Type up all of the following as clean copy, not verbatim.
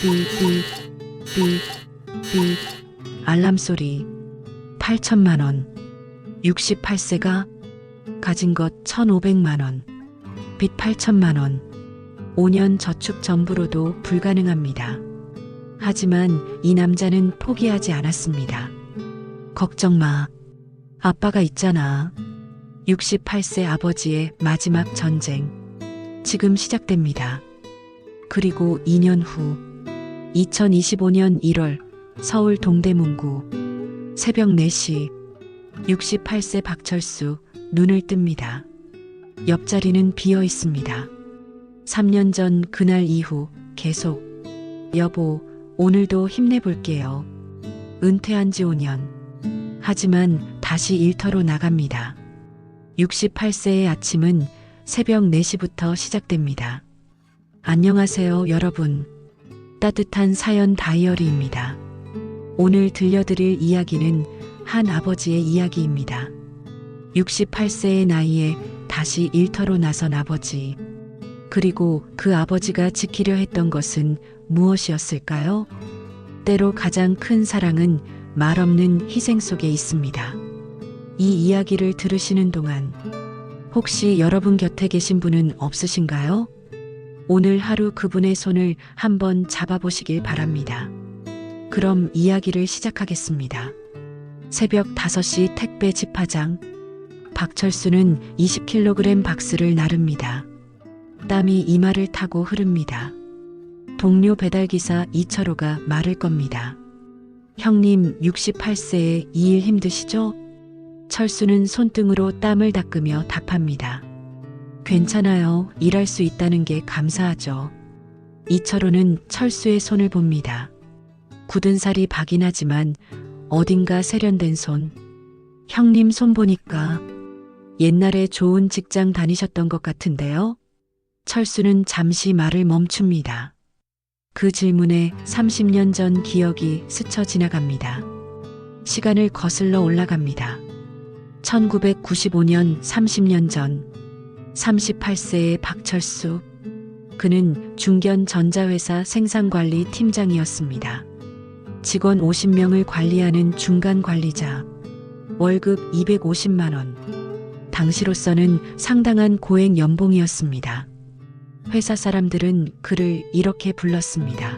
삐, 삐, 삐. 알람 소리. 8천만 원. 68세가 가진 것 1,500만 원. 빚 8천만 원. 5년 저축 전부로도 불가능합니다. 하지만 이 남자는 포기하지 않았습니다. 걱정 마. 아빠가 있잖아. 68세 아버지의 마지막 전쟁. 지금 시작됩니다. 그리고 2년 후 2025년 1월 서울 동대문구 새벽 4시 68세 박철수 눈을 뜹니다. 옆자리는 비어 있습니다. 3년 전 그날 이후 계속 여보, 오늘도 힘내볼게요. 은퇴한 지 5년. 하지만 다시 일터로 나갑니다. 68세의 아침은 새벽 4시부터 시작됩니다. 안녕하세요, 여러분. 따뜻한 사연 다이어리입니다. 오늘 들려드릴 이야기는 한 아버지의 이야기입니다. 68세의 나이에 다시 일터로 나선 아버지. 그리고 그 아버지가 지키려 했던 것은 무엇이었을까요? 때로 가장 큰 사랑은 말없는 희생 속에 있습니다. 이 이야기를 들으시는 동안 혹시 여러분 곁에 계신 분은 없으신가요? 오늘 하루 그분의 손을 한번 잡아보시길 바랍니다. 그럼 이야기를 시작하겠습니다. 새벽 5시 택배 집화장. 박철수는 20kg 박스를 나릅니다. 땀이 이마를 타고 흐릅니다. 동료 배달기사 이철호가 말을 겁니다. 형님, 68세에 이 일 힘드시죠? 철수는 손등으로 땀을 닦으며 답합니다. 괜찮아요. 일할 수 있다는 게 감사하죠. 이철호는 철수의 손을 봅니다. 굳은 살이 박이 나지만 어딘가 세련된 손. 형님 손 보니까 옛날에 좋은 직장 다니셨던 것 같은데요? 철수는 잠시 말을 멈춥니다. 그 질문에 30년 전 기억이 스쳐 지나갑니다. 시간을 거슬러 올라갑니다. 1995년 30년 전 38세의 박철수. 그는 중견 전자회사 생산관리 팀장이었습니다. 직원 50명을 관리하는 중간 관리자. 월급 250만 원. 당시로서는 상당한 고액 연봉이었습니다. 회사 사람들은 그를 이렇게 불렀습니다.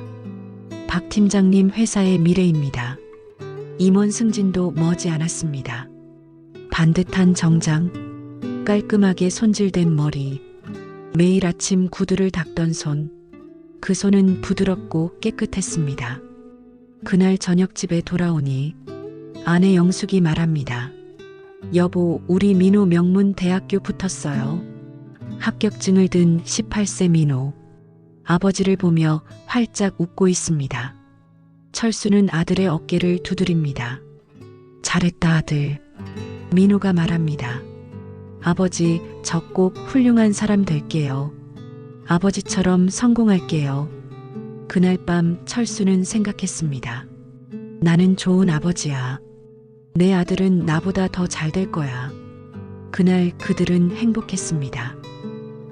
박 팀장님 회사의 미래입니다. 임원 승진도 머지 않았습니다. 반듯한 정장, 깔끔하게 손질된 머리, 매일 아침 구두를 닦던 손. 그 손은 부드럽고 깨끗했습니다. 그날 저녁 집에 돌아오니 아내 영숙이 말합니다. 여보, 우리 민호 명문 대학교 붙었어요. 합격증을 든 18세 민호. 아버지를 보며 활짝 웃고 있습니다. 철수는 아들의 어깨를 두드립니다. 잘했다, 아들. 민호가 말합니다. 아버지, 저 꼭 훌륭한 사람 될게요. 아버지처럼 성공할게요. 그날 밤 철수는 생각했습니다. 나는 좋은 아버지야. 내 아들은 나보다 더 잘 될 거야. 그날 그들은 행복했습니다.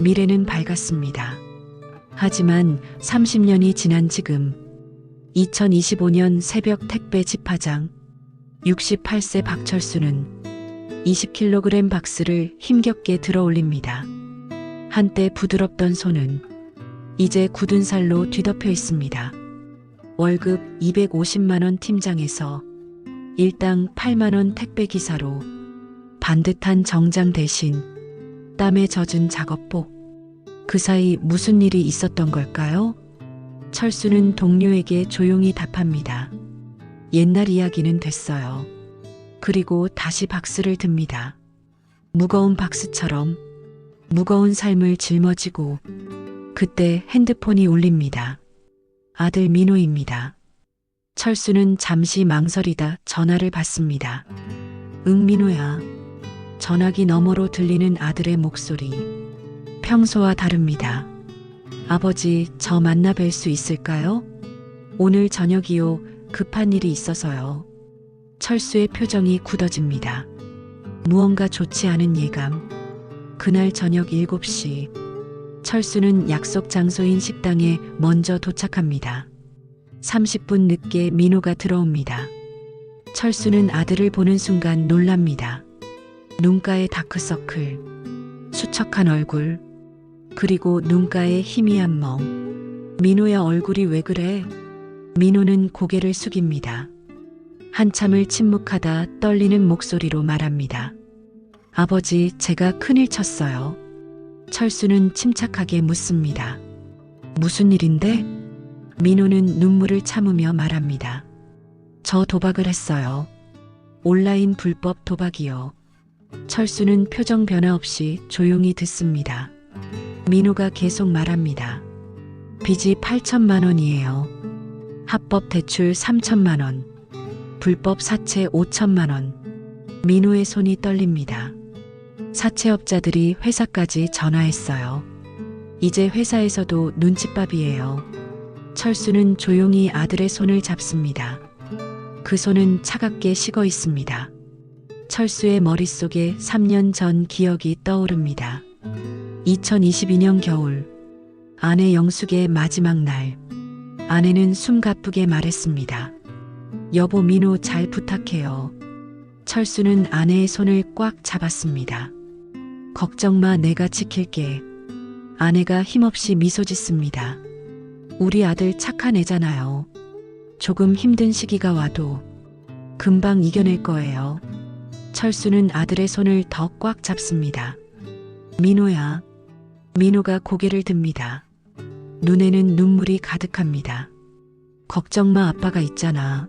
미래는 밝았습니다. 하지만 30년이 지난 지금 2025년 새벽 택배 집화장. 68세 박철수는 20kg 박스를 힘겹게 들어 올립니다. 한때 부드럽던 손은 이제 굳은 살로 뒤덮여 있습니다. 월급 250만 원 팀장에서 일당 8만 원 택배 기사로 반듯한 정장 대신 땀에 젖은 작업복. 그 사이 무슨 일이 있었던 걸까요? 철수는 동료에게 조용히 답합니다. 옛날 이야기는 됐어요. 그리고 다시 박스를 듭니다. 무거운 박스처럼 무거운 삶을 짊어지고 그때 핸드폰이 울립니다. 아들 민호입니다. 철수는 잠시 망설이다 전화를 받습니다. 응, 민호야. 전화기 너머로 들리는 아들의 목소리. 평소와 다릅니다. 아버지, 저 만나 뵐 수 있을까요? 오늘 저녁이요. 급한 일이 있어서요. 철수의 표정이 굳어집니다. 무언가 좋지 않은 예감. 그날 저녁 7시 철수는 약속 장소인 식당에 먼저 도착합니다. 30분 늦게 민호가 들어옵니다. 철수는 아들을 보는 순간 놀랍니다. 눈가에 다크서클, 수척한 얼굴, 그리고 눈가에 희미한 멍. 민호야, 얼굴이 왜 그래? 민호는 고개를 숙입니다. 한참을 침묵하다 떨리는 목소리로 말합니다. 아버지, 제가 큰일 쳤어요. 철수는 침착하게 묻습니다. 무슨 일인데? 민호는 눈물을 참으며 말합니다. 저 도박을 했어요. 온라인 불법 도박이요. 철수는 표정 변화 없이 조용히 듣습니다. 민호가 계속 말합니다. 빚이 8천만 원이에요. 합법 대출 3천만 원. 불법 사채 5천만 원. 민호의 손이 떨립니다. 사채업자들이 회사까지 전화했어요. 이제 회사에서도 눈칫밥이에요. 철수는 조용히 아들의 손을 잡습니다. 그 손은 차갑게 식어 있습니다. 철수의 머릿속에 3년 전 기억이 떠오릅니다. 2022년 겨울, 아내 영숙의 마지막 날, 아내는 숨가쁘게 말했습니다. 여보, 민호 잘 부탁해요. 철수는 아내의 손을 꽉 잡았습니다. 걱정 마, 내가 지킬게. 아내가 힘없이 미소 짓습니다. 우리 아들 착한 애잖아요. 조금 힘든 시기가 와도 금방 이겨낼 거예요. 철수는 아들의 손을 더 꽉 잡습니다. 민호야. 민호가 고개를 듭니다. 눈에는 눈물이 가득합니다. 걱정 마, 아빠가 있잖아.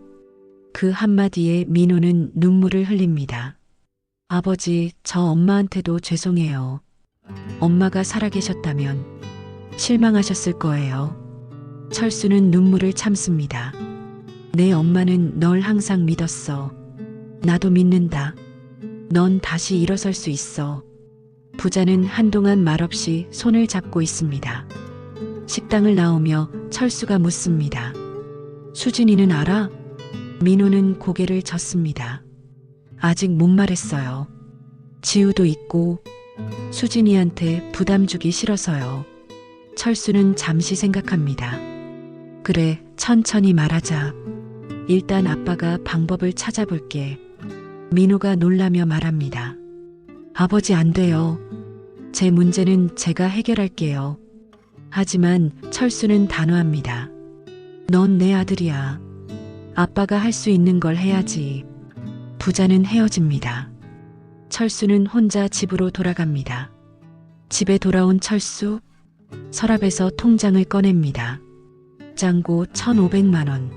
그 한마디에 민호는 눈물을 흘립니다. 아버지, 저 엄마한테도 죄송해요. 엄마가 살아계셨다면 실망하셨을 거예요. 철수는 눈물을 참습니다. 내 엄마는 널 항상 믿었어. 나도 믿는다. 넌 다시 일어설 수 있어. 부자는 한동안 말없이 손을 잡고 있습니다. 식당을 나오며 철수가 묻습니다. 수진이는 알아? 민호는 고개를 젓습니다. 아직 못 말했어요. 지우도 있고 수진이한테 부담 주기 싫어서요. 철수는 잠시 생각합니다. 그래, 천천히 말하자. 일단 아빠가 방법을 찾아볼게. 민호가 놀라며 말합니다. 아버지, 안 돼요. 제 문제는 제가 해결할게요. 하지만 철수는 단호합니다. 넌 내 아들이야. 아빠가 할 수 있는 걸 해야지. 부자는 헤어집니다. 철수는 혼자 집으로 돌아갑니다. 집에 돌아온 철수, 서랍에서 통장을 꺼냅니다. 잔고 1,500만 원.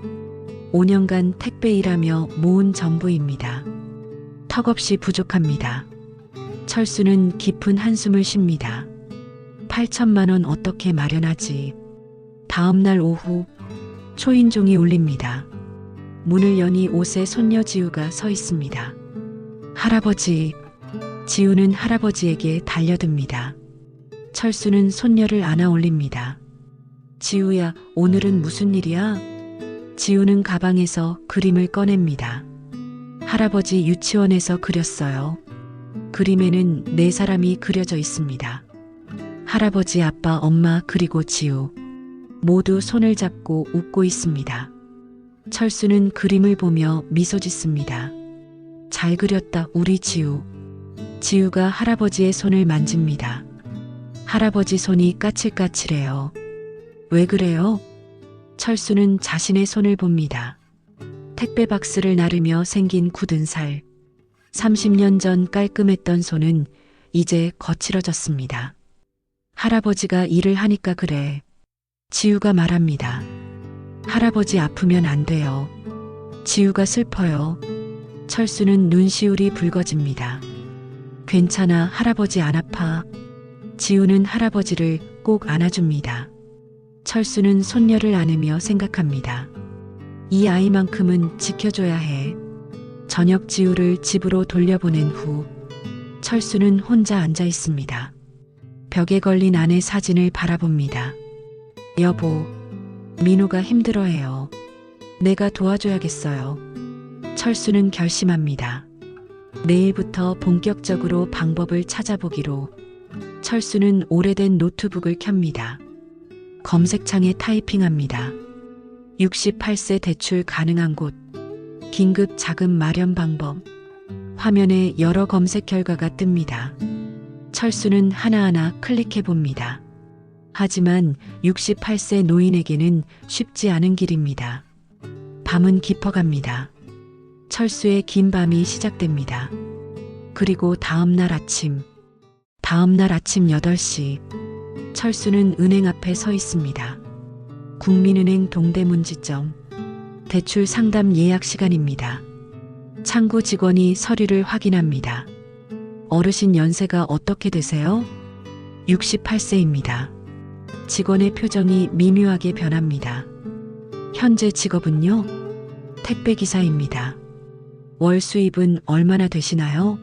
5년간 택배 일하며 모은 전부입니다. 턱없이 부족합니다. 철수는 깊은 한숨을 쉽니다. 8천만 원 어떻게 마련하지? 다음 날 오후, 초인종이 울립니다. 문을 여니 5세 손녀 지우가 서 있습니다. 할아버지. 지우는 할아버지에게 달려듭니다. 철수는 손녀를 안아 올립니다. 지우야, 오늘은 무슨 일이야? 지우는 가방에서 그림을 꺼냅니다. 할아버지 유치원에서 그렸어요. 그림에는 4사람이 그려져 있습니다. 할아버지, 아빠, 엄마, 그리고 지우. 모두 손을 잡고 웃고 있습니다. 철수는 그림을 보며 미소 짓습니다. 잘 그렸다, 우리 지우. 지우가 할아버지의 손을 만집니다. 할아버지 손이 까칠까칠해요. 왜 그래요? 철수는 자신의 손을 봅니다. 택배 박스를 나르며 생긴 굳은 살. 30년 전 깔끔했던 손은 이제 거칠어졌습니다. 할아버지가 일을 하니까 그래. 지우가 말합니다. 할아버지 아프면 안 돼요. 지우가 슬퍼요. 철수는 눈시울이 붉어집니다. 괜찮아, 할아버지 안 아파. 지우는 할아버지를 꼭 안아줍니다. 철수는 손녀를 안으며 생각합니다. 이 아이만큼은 지켜줘야 해. 저녁 지우를 집으로 돌려보낸 후 철수는 혼자 앉아 있습니다. 벽에 걸린 아내 사진을 바라봅니다. 여보, 민호가 힘들어해요. 내가 도와줘야겠어요. 철수는 결심합니다. 내일부터 본격적으로 방법을 찾아보기로. 철수는 오래된 노트북을 켭니다. 검색창에 타이핑합니다. 68세 대출 가능한 곳, 긴급 자금 마련 방법. 화면에 여러 검색 결과가 뜹니다. 철수는 하나하나 클릭해 봅니다. 하지만 68세 노인에게는 쉽지 않은 길입니다. 밤은 깊어갑니다. 철수의 긴 밤이 시작됩니다. 그리고 다음날 아침 8시, 철수는 은행 앞에 서 있습니다. 국민은행 동대문지점. 대출 상담 예약 시간입니다. 창구 직원이 서류를 확인합니다. 어르신 연세가 어떻게 되세요? 68세입니다. 직원의 표정이 미묘하게 변합니다. 현재 직업은요? 택배기사입니다. 월 수입은 얼마나 되시나요?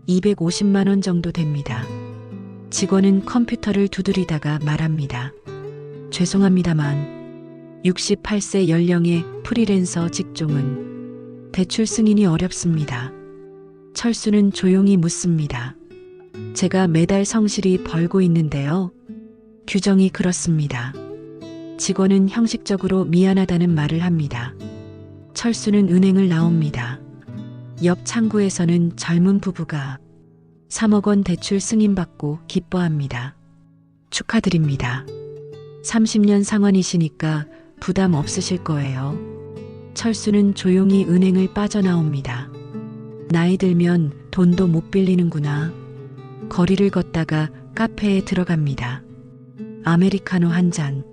250만 원 정도 됩니다. 직원은 컴퓨터를 두드리다가 말합니다. 죄송합니다만 68세 연령의 프리랜서 직종은 대출 승인이 어렵습니다. 철수는 조용히 묻습니다. 제가 매달 성실히 벌고 있는데요. 규정이 그렇습니다. 직원은 형식적으로 미안하다는 말을 합니다. 철수는 은행을 나옵니다. 옆 창구에서는 젊은 부부가 3억 원 대출 승인받고 기뻐합니다. 축하드립니다. 30년 상환이시니까 부담 없으실 거예요. 철수는 조용히 은행을 빠져나옵니다. 나이 들면 돈도 못 빌리는구나. 거리를 걷다가 카페에 들어갑니다. 아메리카노 한 잔,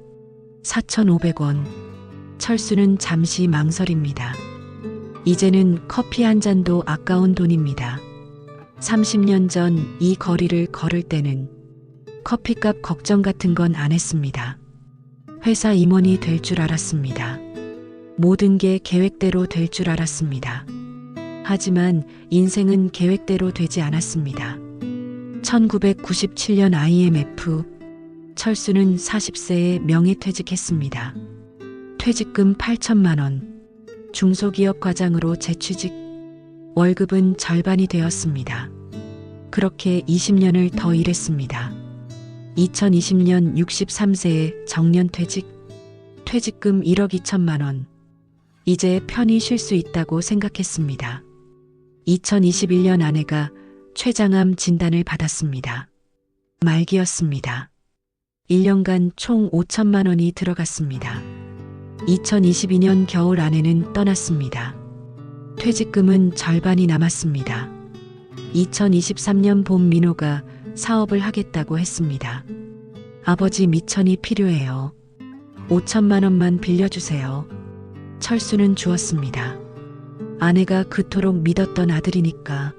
4,500원. 철수는 잠시 망설입니다. 이제는 커피 한 잔도 아까운 돈입니다. 30년 전 이 거리를 걸을 때는 커피값 걱정 같은 건 안 했습니다. 회사 임원이 될 줄 알았습니다. 모든 게 계획대로 될 줄 알았습니다. 하지만 인생은 계획대로 되지 않았습니다. 1997년 IMF, 철수는 40세에 명예퇴직했습니다. 퇴직금 8천만 원, 중소기업 과장으로 재취직, 월급은 절반이 되었습니다. 그렇게 20년을 더 일했습니다. 2020년 63세에 정년퇴직, 퇴직금 1억 2천만 원. 이제 편히 쉴 수 있다고 생각했습니다. 2021년 아내가 췌장암 진단을 받았습니다. 말기였습니다. 1년간 총 5천만 원이 들어갔습니다. 2022년 겨울 아내는 떠났습니다. 퇴직금은 절반이 남았습니다. 2023년 봄 민호가 사업을 하겠다고 했습니다. 아버지 미천이 필요해요. 5천만 원만 빌려주세요. 철수는 주었습니다. 아내가 그토록 믿었던 아들이니까.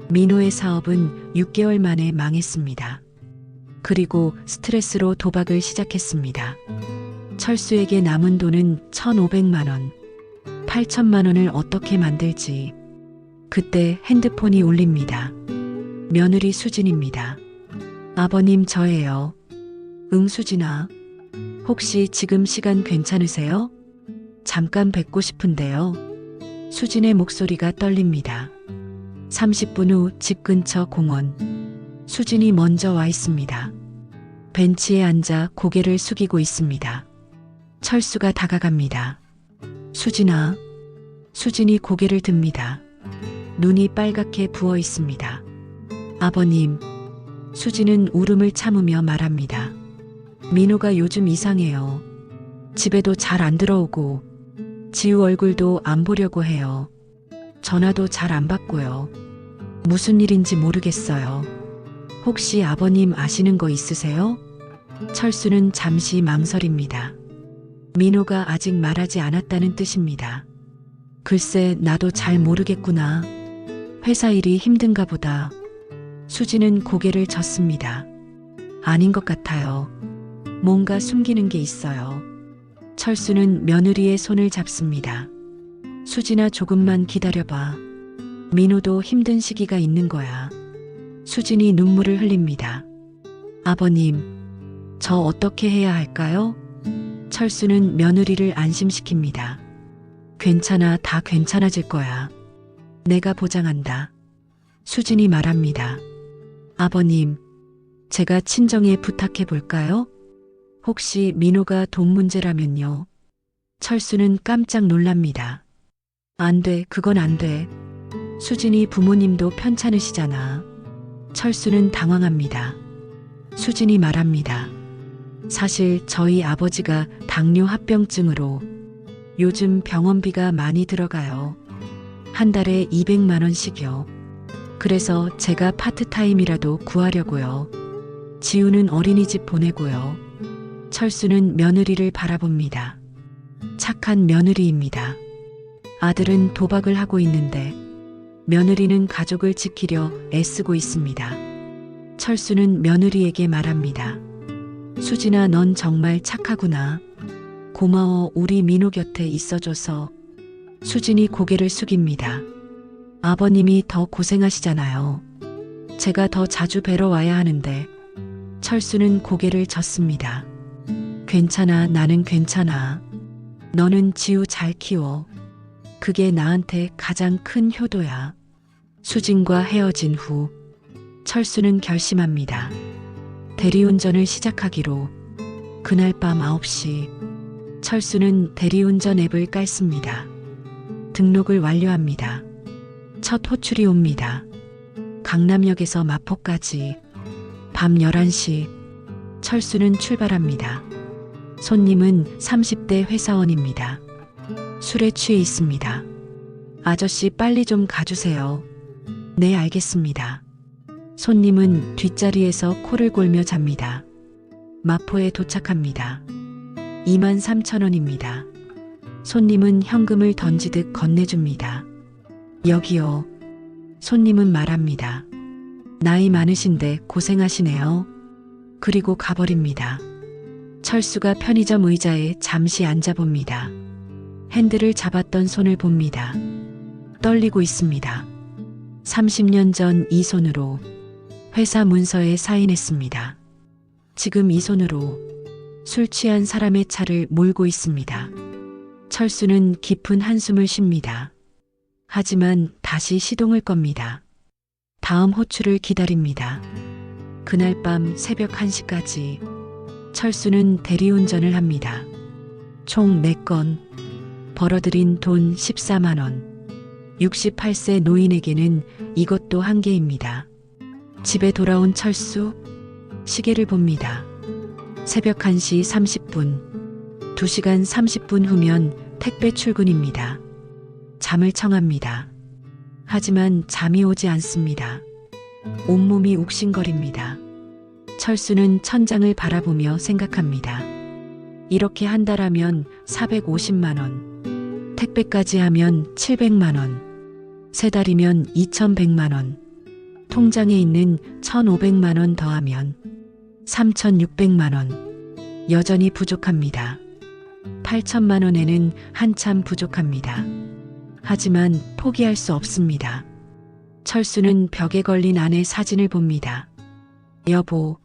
민호의 사업은 6개월 만에 망했습니다. 그리고 스트레스로 도박을 시작했습니다. 철수에게 남은 돈은 1,500만 원. 8천만 원을 어떻게 만들지. 그때 핸드폰이 울립니다. 며느리 수진입니다. 아버님 저예요. 응 수진아. 혹시 지금 시간 괜찮으세요? 잠깐 뵙고 싶은데요. 수진의 목소리가 떨립니다. 30분 후 집 근처 공원. 수진이 먼저 와 있습니다. 벤치에 앉아 고개를 숙이고 있습니다. 철수가 다가갑니다. 수진아. 수진이 고개를 듭니다. 눈이 빨갛게 부어 있습니다. 아버님. 수진은 울음을 참으며 말합니다. 민호가 요즘 이상해요. 집에도 잘 안 들어오고 지우 얼굴도 안 보려고 해요. 전화도 잘 안 받고요. 무슨 일인지 모르겠어요. 혹시 아버님 아시는 거 있으세요? 철수는 잠시 망설입니다. 민호가 아직 말하지 않았다는 뜻입니다. 글쎄 나도 잘 모르겠구나. 회사 일이 힘든가 보다. 수진은 고개를 젓습니다. 아닌 것 같아요. 뭔가 숨기는 게 있어요. 철수는 며느리의 손을 잡습니다. 수진아 조금만 기다려봐. 민호도 힘든 시기가 있는 거야. 수진이 눈물을 흘립니다. 아버님, 저 어떻게 해야 할까요? 철수는 며느리를 안심시킵니다. 괜찮아, 다 괜찮아질 거야. 내가 보장한다. 수진이 말합니다. 아버님, 제가 친정에 부탁해 볼까요? 혹시 민호가 돈 문제라면요. 철수는 깜짝 놀랍니다. 안 돼, 그건 안 돼. 수진이 부모님도 편찮으시잖아. 철수는 당황합니다. 수진이 말합니다. 사실 저희 아버지가 당뇨 합병증으로 요즘 병원비가 많이 들어가요. 한 달에 200만 원씩요. 그래서 제가 파트타임이라도 구하려고요. 지우는 어린이집 보내고요. 철수는 며느리를 바라봅니다. 착한 며느리입니다. 아들은 도박을 하고 있는데 며느리는 가족을 지키려 애쓰고 있습니다. 철수는 며느리에게 말합니다. 수진아, 넌 정말 착하구나. 고마워, 우리 민호 곁에 있어줘서. 수진이 고개를 숙입니다. 아버님이 더 고생하시잖아요. 제가 더 자주 뵈러 와야 하는데. 철수는 고개를 젓습니다. 괜찮아, 나는 괜찮아. 너는 지우 잘 키워. 그게 나한테 가장 큰 효도야. 수진과 헤어진 후 철수는 결심합니다. 대리운전을 시작하기로. 그날 밤 9시 철수는 대리운전 앱을 깔습니다. 등록을 완료합니다. 첫 호출이 옵니다. 강남역에서 마포까지. 밤 11시 철수는 출발합니다. 손님은 30대 회사원입니다. 술에 취해 있습니다. 아저씨, 빨리 좀 가주세요. 네, 알겠습니다. 손님은 뒷자리에서 코를 골며 잡니다. 마포에 도착합니다. 23,000원입니다. 손님은 현금을 던지듯 건네줍니다. 여기요. 손님은 말합니다. 나이 많으신데 고생하시네요. 그리고 가버립니다. 철수가 편의점 의자에 잠시 앉아봅니다. 핸들을 잡았던 손을 봅니다. 떨리고 있습니다. 30년 전 이 손으로 회사 문서에 사인했습니다. 지금 이 손으로 술 취한 사람의 차를 몰고 있습니다. 철수는 깊은 한숨을 쉽니다. 하지만 다시 시동을 겁니다. 다음 호출을 기다립니다. 그날 밤 새벽 1시까지 철수는 대리운전을 합니다. 총 4건. 벌어들인 돈 14만 원. 68세 노인에게는 이것도 한계입니다. 집에 돌아온 철수, 시계를 봅니다. 새벽 1시 30분. 2시간 30분 후면 택배 출근입니다. 잠을 청합니다. 하지만 잠이 오지 않습니다. 온몸이 욱신거립니다. 철수는 천장을 바라보며 생각합니다. 이렇게 한 달 하면 450만 원. 택배까지 하면 700만 원. 3달이면 2100만 원. 통장에 있는 1500만 원 더하면 3600만 원. 여전히 부족합니다. 8천만 원에는 한참 부족합니다. 하지만 포기할 수 없습니다. 철수는 벽에 걸린 아내 사진을 봅니다. 여보,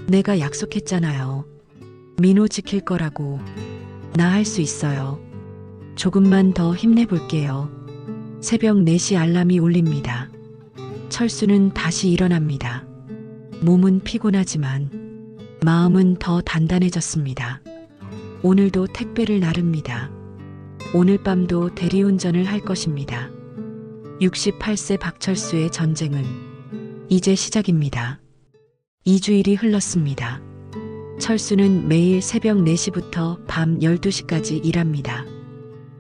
내가 약속했잖아요. 민호 지킬 거라고. 나 할 수 있어요. 조금만 더 힘내볼게요. 새벽 4시 알람이 울립니다. 철수는 다시 일어납니다. 몸은 피곤하지만 마음은 더 단단해졌습니다. 오늘도 택배를 나릅니다. 오늘 밤도 대리운전을 할 것입니다. 68세 박철수의 전쟁은 이제 시작입니다. 2주일이 흘렀습니다. 철수는 매일 새벽 4시부터 밤 12시까지 일합니다.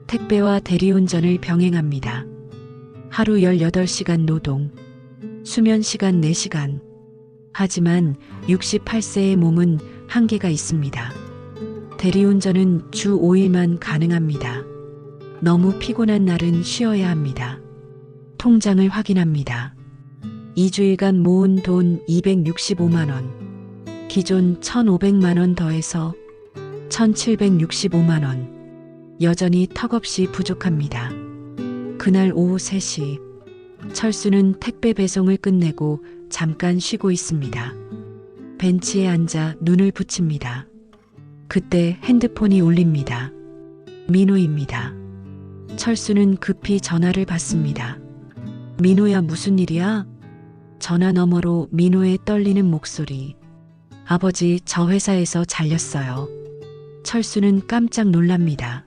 택배와 대리운전을 병행합니다. 하루 18시간 노동, 수면 시간 4시간. 하지만 68세의 몸은 한계가 있습니다. 대리운전은 주 5일만 가능합니다. 너무 피곤한 날은 쉬어야 합니다. 통장을 확인합니다. 2주일간 모은 돈 265만 원. 기존 1,500만 원 더해서 1,765만 원. 여전히 턱없이 부족합니다. 그날 오후 3시 철수는 택배 배송을 끝내고 잠깐 쉬고 있습니다. 벤치에 앉아 눈을 붙입니다. 그때 핸드폰이 울립니다. 민호입니다. 철수는 급히 전화를 받습니다. 민호야, 무슨 일이야? 전화 너머로 민호의 떨리는 목소리. 아버지, 저 회사에서 잘렸어요. 철수는 깜짝 놀랍니다.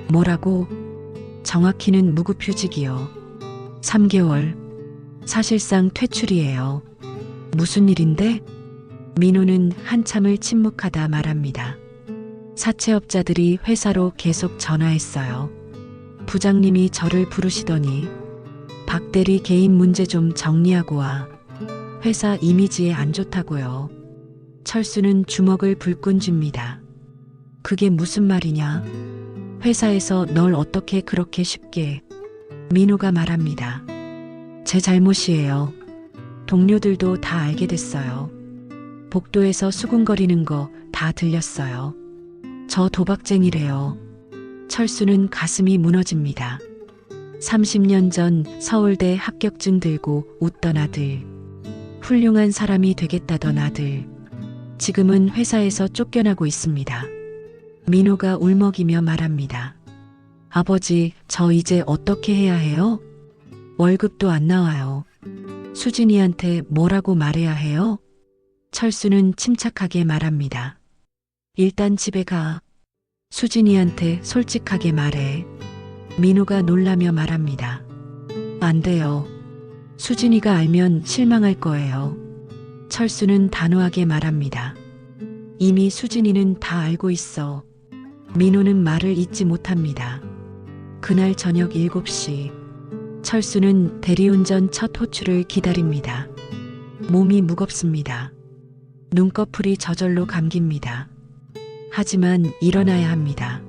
뭐라고? 정확히는 무급휴직이요. 3개월. 사실상 퇴출이에요. 무슨 일인데? 민호는 한참을 침묵하다 말합니다. 사채업자들이 회사로 계속 전화했어요. 부장님이 저를 부르시더니 박 대리 개인 문제 좀 정리하고 와. 회사 이미지에 안 좋다고요. 철수는 주먹을 불끈 쥡니다. 그게 무슨 말이냐? 회사에서 널 어떻게 그렇게 쉽게. 민호가 말합니다. 제 잘못이에요. 동료들도 다 알게 됐어요. 복도에서 수군거리는 거 다 들렸어요. 저 도박쟁이래요. 철수는 가슴이 무너집니다. 30년 전 서울대 합격증 들고 웃던 아들. 훌륭한 사람이 되겠다던 아들. 지금은 회사에서 쫓겨나고 있습니다. 민호가 울먹이며 말합니다. 아버지, 저 이제 어떻게 해야 해요? 월급도 안 나와요. 수진이한테 뭐라고 말해야 해요? 철수는 침착하게 말합니다. 일단 집에 가. 수진이한테 솔직하게 말해. 민호가 놀라며 말합니다. 안 돼요. 수진이가 알면 실망할 거예요. 철수는 단호하게 말합니다. 이미 수진이는 다 알고 있어. 민호는 말을 잇지 못합니다. 그날 저녁 7시. 철수는 대리운전 첫 호출을 기다립니다. 몸이 무겁습니다. 눈꺼풀이 저절로 감깁니다. 하지만 일어나야 합니다.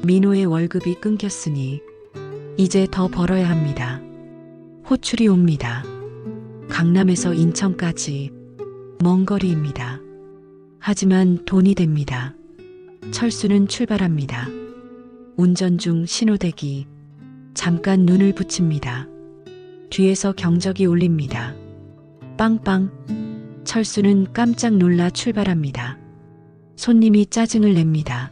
민호의 월급이 끊겼으니 이제 더 벌어야 합니다. 호출이 옵니다. 강남에서 인천까지 먼 거리입니다. 하지만 돈이 됩니다. 철수는 출발합니다. 운전 중 신호대기. 잠깐 눈을 붙입니다. 뒤에서 경적이 울립니다. 빵빵. 철수는 깜짝 놀라 출발합니다. 손님이 짜증을 냅니다.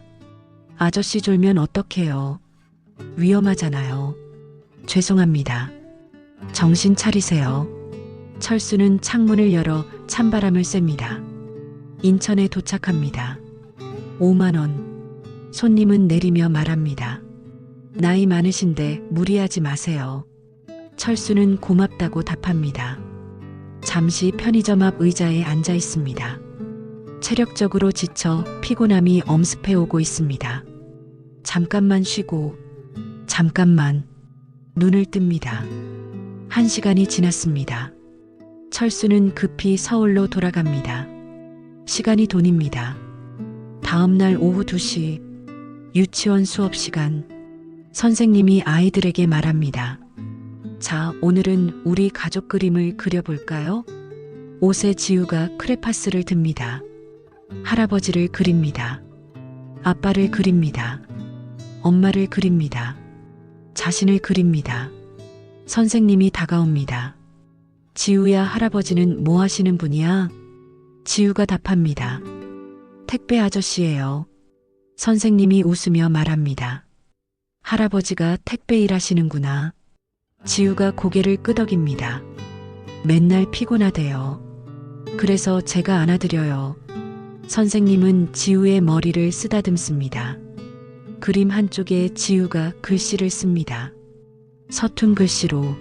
아저씨 졸면 어떡해요? 위험하잖아요. 죄송합니다. 정신 차리세요. 철수는 창문을 열어 찬바람을 쐭니다. 인천에 도착합니다. 5만 원. 손님은 내리며 말합니다. 나이 많으신데 무리하지 마세요. 철수는 고맙다고 답합니다. 잠시 편의점 앞 의자에 앉아 있습니다. 체력적으로 지쳐 피곤함이 엄습해 오고 있습니다. 잠깐만 쉬고, 잠깐만. 눈을 뜹니다. 1시간이 지났습니다. 철수는 급히 서울로 돌아갑니다. 시간이 돈입니다. 다음 날 오후 2시, 유치원 수업 시간. 선생님이 아이들에게 말합니다. 자, 오늘은 우리 가족 그림을 그려볼까요? 옷에 지우가 크레파스를 듭니다. 할아버지를 그립니다. 아빠를 그립니다. 엄마를 그립니다. 자신을 그립니다. 선생님이 다가옵니다. 지우야, 할아버지는 뭐 하시는 분이야? 지우가 답합니다. 택배 아저씨예요. 선생님이 웃으며 말합니다. 할아버지가 택배 일하시는구나. 지우가 고개를 끄덕입니다. 맨날 피곤하대요. 그래서 제가 안아드려요. 선생님은 지우의 머리를 쓰다듬습니다. 그림 한쪽에 지우가 글씨를 씁니다. 서툰 글씨로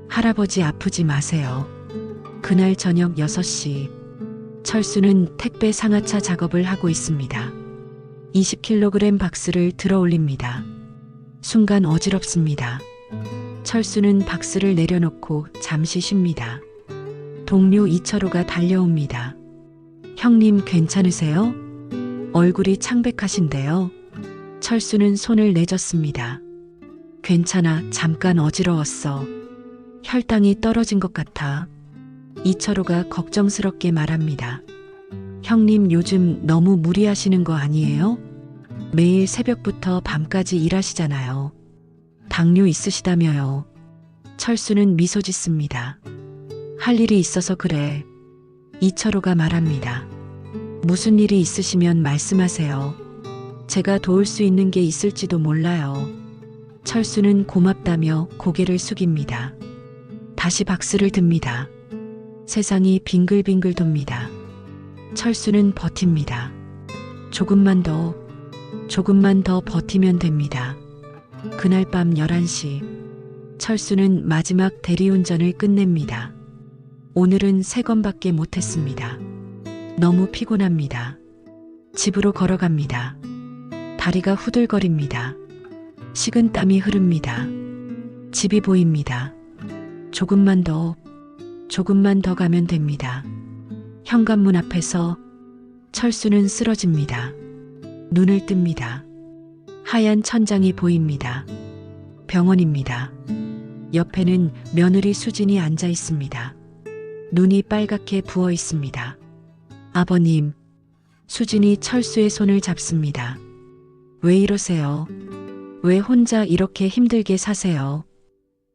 할아버지 아프지 마세요. 그날 저녁 6시 철수는 택배 상하차 작업을 하고 있습니다. 20kg 박스를 들어 올립니다. 순간 어지럽습니다. 철수는 박스를 내려놓고 잠시 쉽니다. 동료 이철호가 달려옵니다. 형님 괜찮으세요? 얼굴이 창백하신데요. 철수는 손을 내젓습니다. 괜찮아, 잠깐 어지러웠어. 혈당이 떨어진 것 같아. 이철호가 걱정스럽게 말합니다. 형님 요즘 너무 무리하시는 거 아니에요? 매일 새벽부터 밤까지 일하시잖아요. 당뇨 있으시다며요. 철수는 미소 짓습니다. 할 일이 있어서 그래. 이철호가 말합니다. 무슨 일이 있으시면 말씀하세요. 제가 도울 수 있는 게 있을지도 몰라요. 철수는 고맙다며 고개를 숙입니다. 다시 박스를 듭니다. 세상이 빙글빙글 돕니다. 철수는 버팁니다. 조금만 더 버티면 됩니다. 그날 밤 11시, 철수는 마지막 대리운전을 끝냅니다. 오늘은 3건밖에 못했습니다. 너무 피곤합니다. 집으로 걸어갑니다. 다리가 후들거립니다. 식은 땀이 흐릅니다. 집이 보입니다. 조금만 더 가면 됩니다. 현관문 앞에서 철수는 쓰러집니다. 눈을 뜹니다. 하얀 천장이 보입니다. 병원입니다. 옆에는 며느리 수진이 앉아 있습니다. 눈이 빨갛게 부어 있습니다. 아버님, 수진이 철수의 손을 잡습니다. 왜 이러세요? 왜 혼자 이렇게 힘들게 사세요?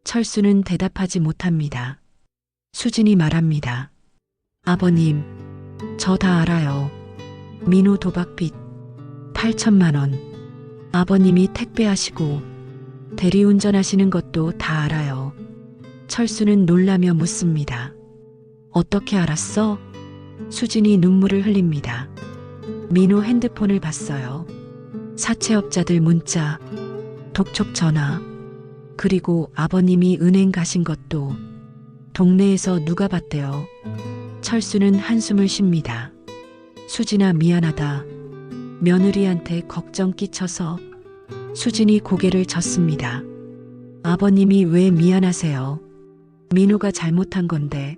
철수는 대답하지 못합니다. 수진이 말합니다. 아버님, 저 다 알아요. 민호 도박빚 8천만 원. 아버님이 택배하시고 대리운전하시는 것도 다 알아요. 철수는 놀라며 묻습니다. 어떻게 알았어? 수진이 눈물을 흘립니다. 민호 핸드폰을 봤어요. 사채업자들 문자, 독촉 전화, 그리고 아버님이 은행 가신 것도 동네에서 누가 봤대요. 철수는 한숨을 쉽니다. 수진아, 미안하다. 며느리한테 걱정 끼쳐서. 수진이 고개를 젓습니다. 아버님이 왜 미안하세요? 민호가 잘못한 건데.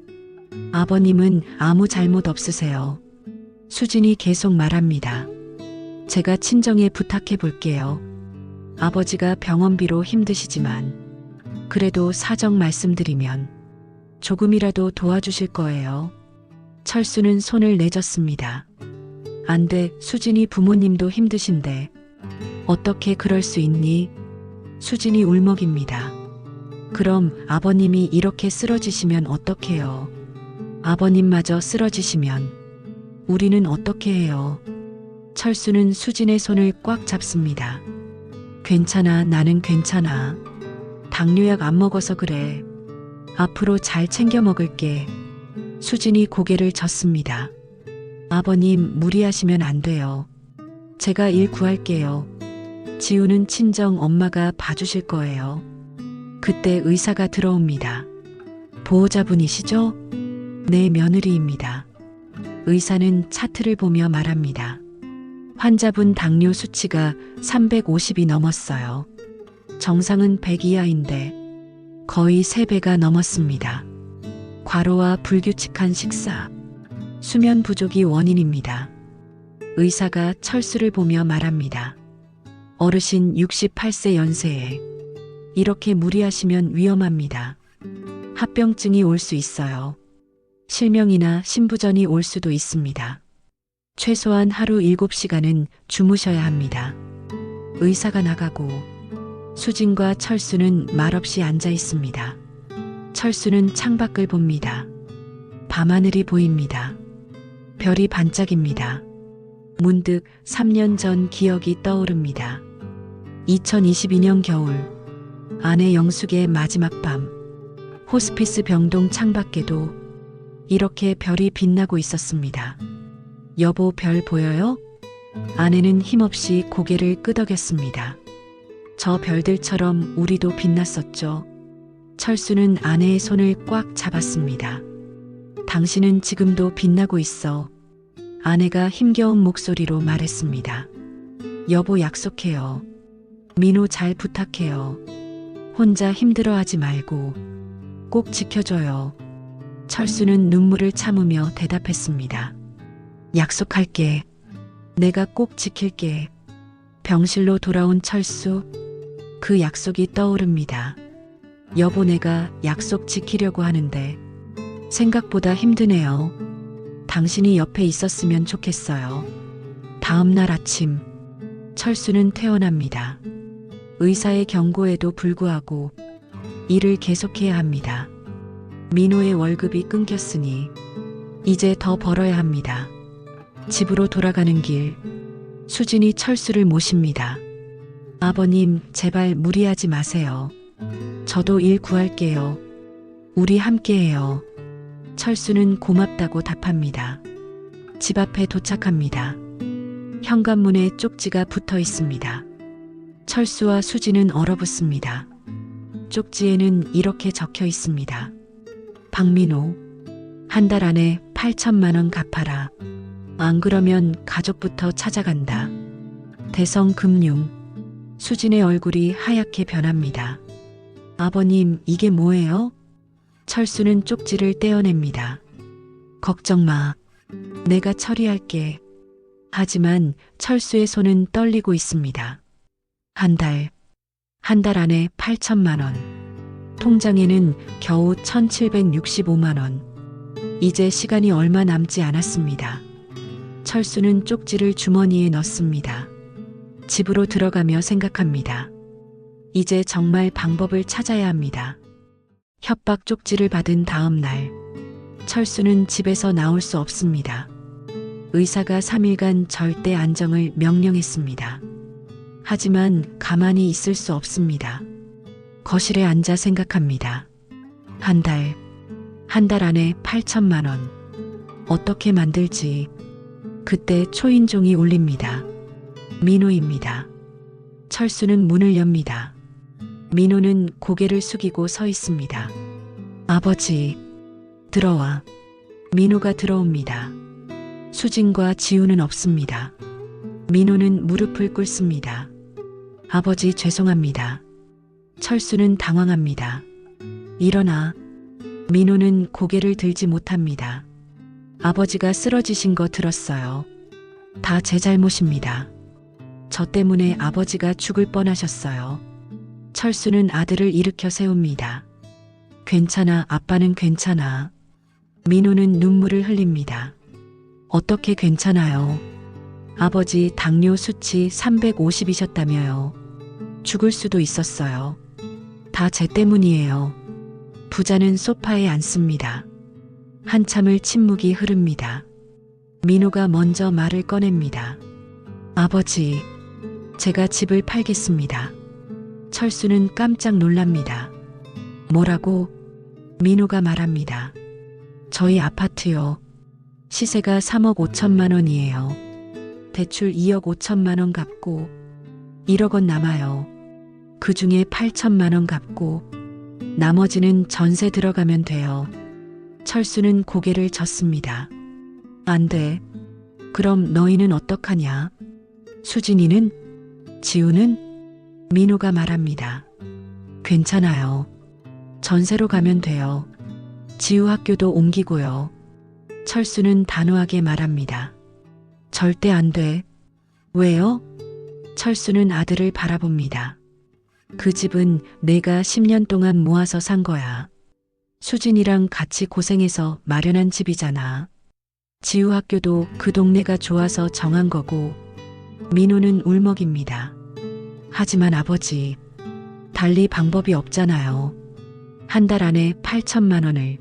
아버님은 아무 잘못 없으세요. 수진이 계속 말합니다. 제가 친정에 부탁해 볼게요. 아버지가 병원비로 힘드시지만 그래도 사정 말씀드리면 조금이라도 도와주실 거예요. 철수는 손을 내젓습니다. 안 돼, 수진이 부모님도 힘드신데 어떻게 그럴 수 있니? 수진이 울먹입니다. 그럼 아버님이 이렇게 쓰러지시면 어떡해요? 아버님마저 쓰러지시면 우리는 어떻게 해요? 철수는 수진의 손을 꽉 잡습니다. 괜찮아, 나는 괜찮아. 당뇨약 안 먹어서 그래. 앞으로 잘 챙겨 먹을게. 수진이 고개를 젓습니다. 아버님, 무리하시면 안 돼요. 제가 일 구할게요. 지우는 친정 엄마가 봐주실 거예요. 그때 의사가 들어옵니다. 보호자분이시죠? 네, 며느리입니다. 의사는 차트를 보며 말합니다. 환자분 당뇨 수치가 350이 넘었어요. 정상은 100 이하인데 거의 3배가 넘었습니다. 과로와 불규칙한 식사, 수면 부족이 원인입니다. 의사가 철수를 보며 말합니다. 어르신 68세 연세에 이렇게 무리하시면 위험합니다. 합병증이 올 수 있어요. 실명이나 심부전이 올 수도 있습니다. 최소한 하루 7시간은 주무셔야 합니다. 의사가 나가고 수진과 철수는 말없이 앉아 있습니다. 철수는 창밖을 봅니다. 밤하늘이 보입니다. 별이 반짝입니다. 문득 3년 전 기억이 떠오릅니다. 2022년 겨울, 아내 영숙의 마지막 밤, 호스피스 병동 창밖에도 이렇게 별이 빛나고 있었습니다. 여보, 별 보여요? 아내는 힘없이 고개를 끄덕였습니다. 저 별들처럼 우리도 빛났었죠. 철수는 아내의 손을 꽉 잡았습니다. 당신은 지금도 빛나고 있어. 아내가 힘겨운 목소리로 말했습니다. 여보, 약속해요. 민호 잘 부탁해요. 혼자 힘들어하지 말고 꼭 지켜줘요. 철수는 눈물을 참으며 대답했습니다. 약속할게. 내가 꼭 지킬게. 병실로 돌아온 철수, 그 약속이 떠오릅니다. 여보, 내가 약속 지키려고 하는데 생각보다 힘드네요. 당신이 옆에 있었으면 좋겠어요. 다음 날 아침, 철수는 퇴원합니다. 의사의 경고에도 불구하고 일을 계속해야 합니다. 민호의 월급이 끊겼으니 이제 더 벌어야 합니다. 집으로 돌아가는 길, 수진이 철수를 모십니다. 아버님, 제발 무리하지 마세요. 저도 일 구할게요. 우리 함께해요. 철수는 고맙다고 답합니다. 집 앞에 도착합니다. 현관문에 쪽지가 붙어 있습니다. 철수와 수지는 얼어붙습니다. 쪽지에는 이렇게 적혀 있습니다. 박민호, 한 달 안에 8천만 원 갚아라. 안 그러면 가족부터 찾아간다. 대성금융. 수진의 얼굴이 하얗게 변합니다. 아버님, 이게 뭐예요? 철수는 쪽지를 떼어냅니다. 걱정 마. 내가 처리할게. 하지만 철수의 손은 떨리고 있습니다. 한 달 안에 8천만 원. 통장에는 겨우 1,765만 원. 이제 시간이 얼마 남지 않았습니다. 철수는 쪽지를 주머니에 넣습니다. 집으로 들어가며 생각합니다. 이제 정말 방법을 찾아야 합니다. 협박 쪽지를 받은 다음 날, 철수는 집에서 나올 수 없습니다. 의사가 3일간 절대 안정을 명령했습니다. 하지만 가만히 있을 수 없습니다. 거실에 앉아 생각합니다. 한 달 안에 8천만 원. 어떻게 만들지? 그때 초인종이 울립니다. 민호입니다. 철수는 문을 엽니다. 민호는 고개를 숙이고 서 있습니다. 아버지, 들어와. 민호가 들어옵니다. 수진과 지우는 없습니다. 민호는 무릎을 꿇습니다. 아버지, 죄송합니다. 철수는 당황합니다. 일어나. 민호는 고개를 들지 못합니다. 아버지가 쓰러지신 거 들었어요. 다 제 잘못입니다. 저 때문에 아버지가 죽을 뻔하셨어요. 철수는 아들을 일으켜 세웁니다. 괜찮아, 아빠는 괜찮아. 민호는 눈물을 흘립니다. 어떻게 괜찮아요? 아버지 당뇨 수치 350이셨다며요. 죽을 수도 있었어요. 다 제 때문이에요. 부자는 소파에 앉습니다. 한참을 침묵이 흐릅니다. 민호가 먼저 말을 꺼냅니다. 아버지, 제가 집을 팔겠습니다. 철수는 깜짝 놀랍니다. 뭐라고? 민호가 말합니다. 저희 아파트요. 시세가 3억 5천만 원이에요. 대출 2억 5천만 원 갚고 1억 원 남아요. 그 중에 8천만 원 갚고 나머지는 전세 들어가면 돼요. 철수는 고개를 젓습니다. 안 돼. 그럼 너희는 어떡하냐? 수진이는? 지우는? 민호가 말합니다. 괜찮아요. 전세로 가면 돼요. 지우 학교도 옮기고요. 철수는 단호하게 말합니다. 절대 안 돼. 왜요? 철수는 아들을 바라봅니다. 그 집은 내가 10년 동안 모아서 산 거야. 수진이랑 같이 고생해서 마련한 집이잖아. 지우 학교도 그 동네가 좋아서 정한 거고. 민호는 울먹입니다. 하지만 아버지, 달리 방법이 없잖아요. 한 달 안에 8천만 원을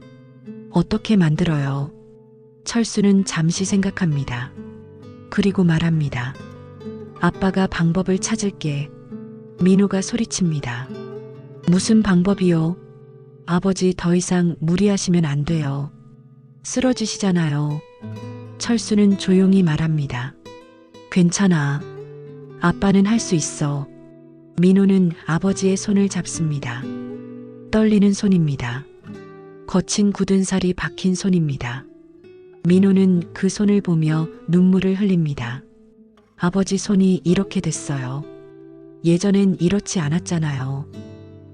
어떻게 만들어요? 철수는 잠시 생각합니다. 그리고 말합니다. 아빠가 방법을 찾을게. 민호가 소리칩니다. 무슨 방법이요? 아버지, 더 이상 무리하시면 안 돼요. 쓰러지시잖아요. 철수는 조용히 말합니다. 괜찮아. 아빠는 할 수 있어. 민호는 아버지의 손을 잡습니다. 떨리는 손입니다. 거친 굳은 살이 박힌 손입니다. 민호는 그 손을 보며 눈물을 흘립니다. 아버지 손이 이렇게 됐어요. 예전엔 이렇지 않았잖아요.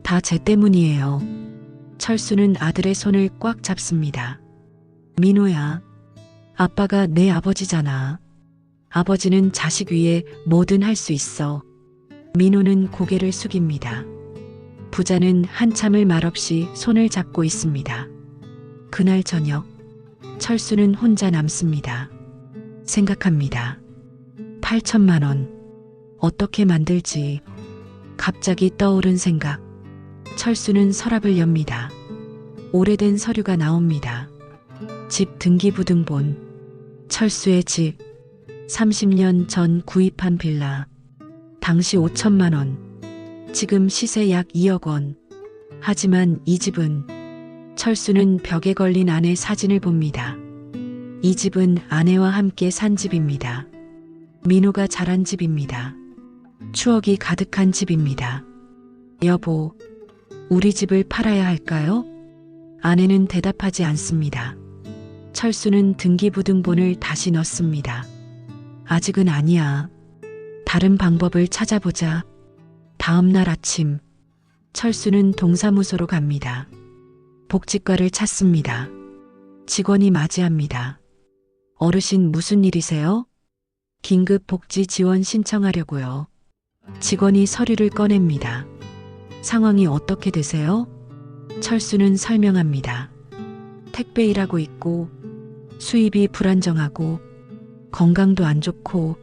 다 제 때문이에요. 철수는 아들의 손을 꽉 잡습니다. 민호야, 아빠가 내 아버지잖아. 아버지는 자식 위에 뭐든 할 수 있어. 민호는 고개를 숙입니다. 부자는 한참을 말없이 손을 잡고 있습니다. 그날 저녁, 철수는 혼자 남습니다. 생각합니다. 8천만 원. 어떻게 만들지? 갑자기 떠오른 생각. 철수는 서랍을 엽니다. 오래된 서류가 나옵니다. 집 등기부등본. 철수의 집. 30년 전 구입한 빌라. 당시 5천만 원. 지금 시세 약 2억 원. 하지만 이 집은, 철수는 벽에 걸린 아내 사진을 봅니다. 이 집은 아내와 함께 산 집입니다. 민호가 자란 집입니다. 추억이 가득한 집입니다. 여보, 우리 집을 팔아야 할까요? 아내는 대답하지 않습니다. 철수는 등기부등본을 다시 넣습니다. 아직은 아니야. 다른 방법을 찾아보자. 다음 날 아침, 철수는 동사무소로 갑니다. 복지과를 찾습니다. 직원이 맞이합니다. 어르신 무슨 일이세요? 긴급 복지 지원 신청하려고요. 직원이 서류를 꺼냅니다. 상황이 어떻게 되세요? 철수는 설명합니다. 택배 일하고 있고 수입이 불안정하고 건강도 안 좋고.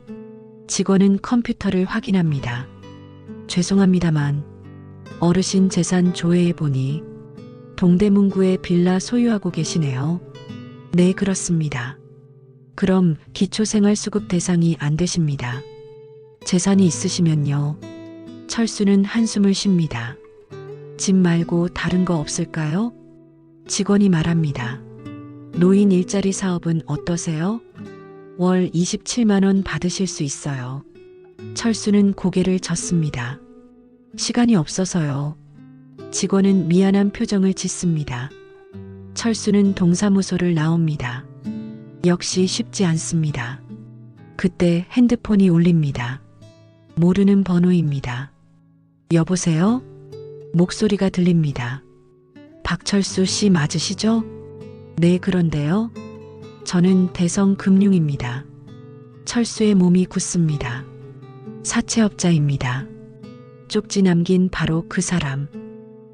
직원은 컴퓨터를 확인합니다. 죄송합니다만 어르신 재산 조회해 보니 동대문구에 빌라 소유하고 계시네요. 네, 그렇습니다. 그럼 기초생활수급 대상이 안 되십니다. 재산이 있으시면요. 철수는 한숨을 쉽니다. 집 말고 다른 거 없을까요? 직원이 말합니다. 노인 일자리 사업은 어떠세요? 월 27만 원 받으실 수 있어요. 철수는 고개를 젓습니다. 시간이 없어서요. 직원은 미안한 표정을 짓습니다. 철수는 동사무소를 나옵니다. 역시 쉽지 않습니다. 그때 핸드폰이 울립니다. 모르는 번호입니다. 여보세요? 목소리가 들립니다. 박철수 씨 맞으시죠? 네, 그런데요. 저는 대성금융입니다. 철수의 몸이 굳습니다. 사채업자입니다. 쪽지 남긴 바로 그 사람.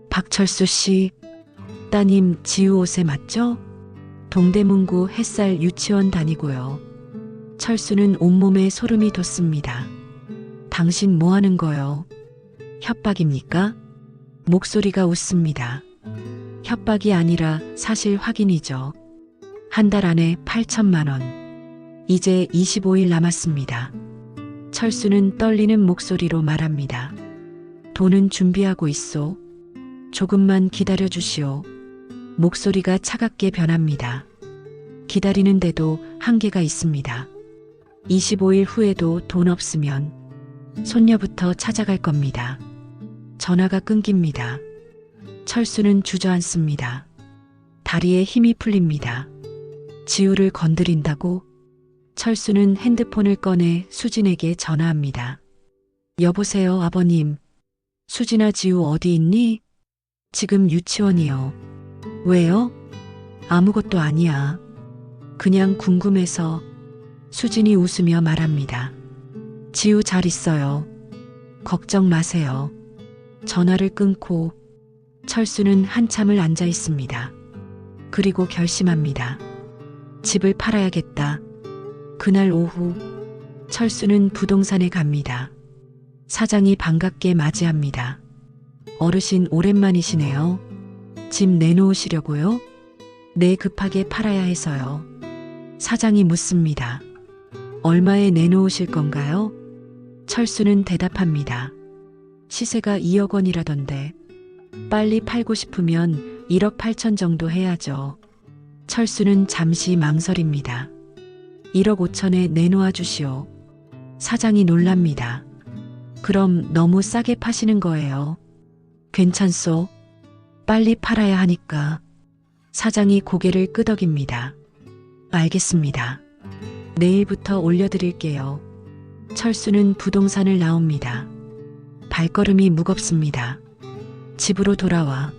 박철수 씨, 따님 지우 5세 맞죠? 동대문구 햇살 유치원 다니고요. 철수는 온몸에 소름이 돋습니다. 당신 뭐 하는 거요? 협박입니까? 목소리가 웃습니다. 협박이 아니라 사실 확인이죠. 한 달 안에 8천만 원. 이제 25일 남았습니다. 철수는 떨리는 목소리로 말합니다. 돈은 준비하고 있소. 조금만 기다려 주시오. 목소리가 차갑게 변합니다. 기다리는데도 한계가 있습니다. 25일 후에도 돈 없으면 손녀부터 찾아갈 겁니다. 전화가 끊깁니다. 철수는 주저앉습니다. 다리에 힘이 풀립니다. 지우를 건드린다고? 철수는 핸드폰을 꺼내 수진에게 전화합니다. 여보세요, 아버님. 수진아, 지우 어디 있니? 지금 유치원이요. 왜요? 아무것도 아니야. 그냥 궁금해서. 수진이 웃으며 말합니다. 지우 잘 있어요. 걱정 마세요. 전화를 끊고 철수는 한참을 앉아 있습니다. 그리고 결심합니다. 집을 팔아야겠다. 그날 오후 철수는 부동산에 갑니다. 사장이 반갑게 맞이합니다. 어르신 오랜만이시네요. 집 내놓으시려고요? 네, 급하게 팔아야 해서요. 사장이 묻습니다. 얼마에 내놓으실 건가요? 철수는 대답합니다. 시세가 2억 원이라던데. 빨리 팔고 싶으면 1억 8천 정도 해야죠. 철수는 잠시 망설입니다. 1억 5천에 내놓아 주시오. 사장이 놀랍니다. 그럼 너무 싸게 파시는 거예요. 괜찮소. 빨리 팔아야 하니까. 사장이 고개를 끄덕입니다. 알겠습니다. 내일부터 올려드릴게요. 철수는 부동산을 나옵니다. 발걸음이 무겁습니다. 집으로 돌아와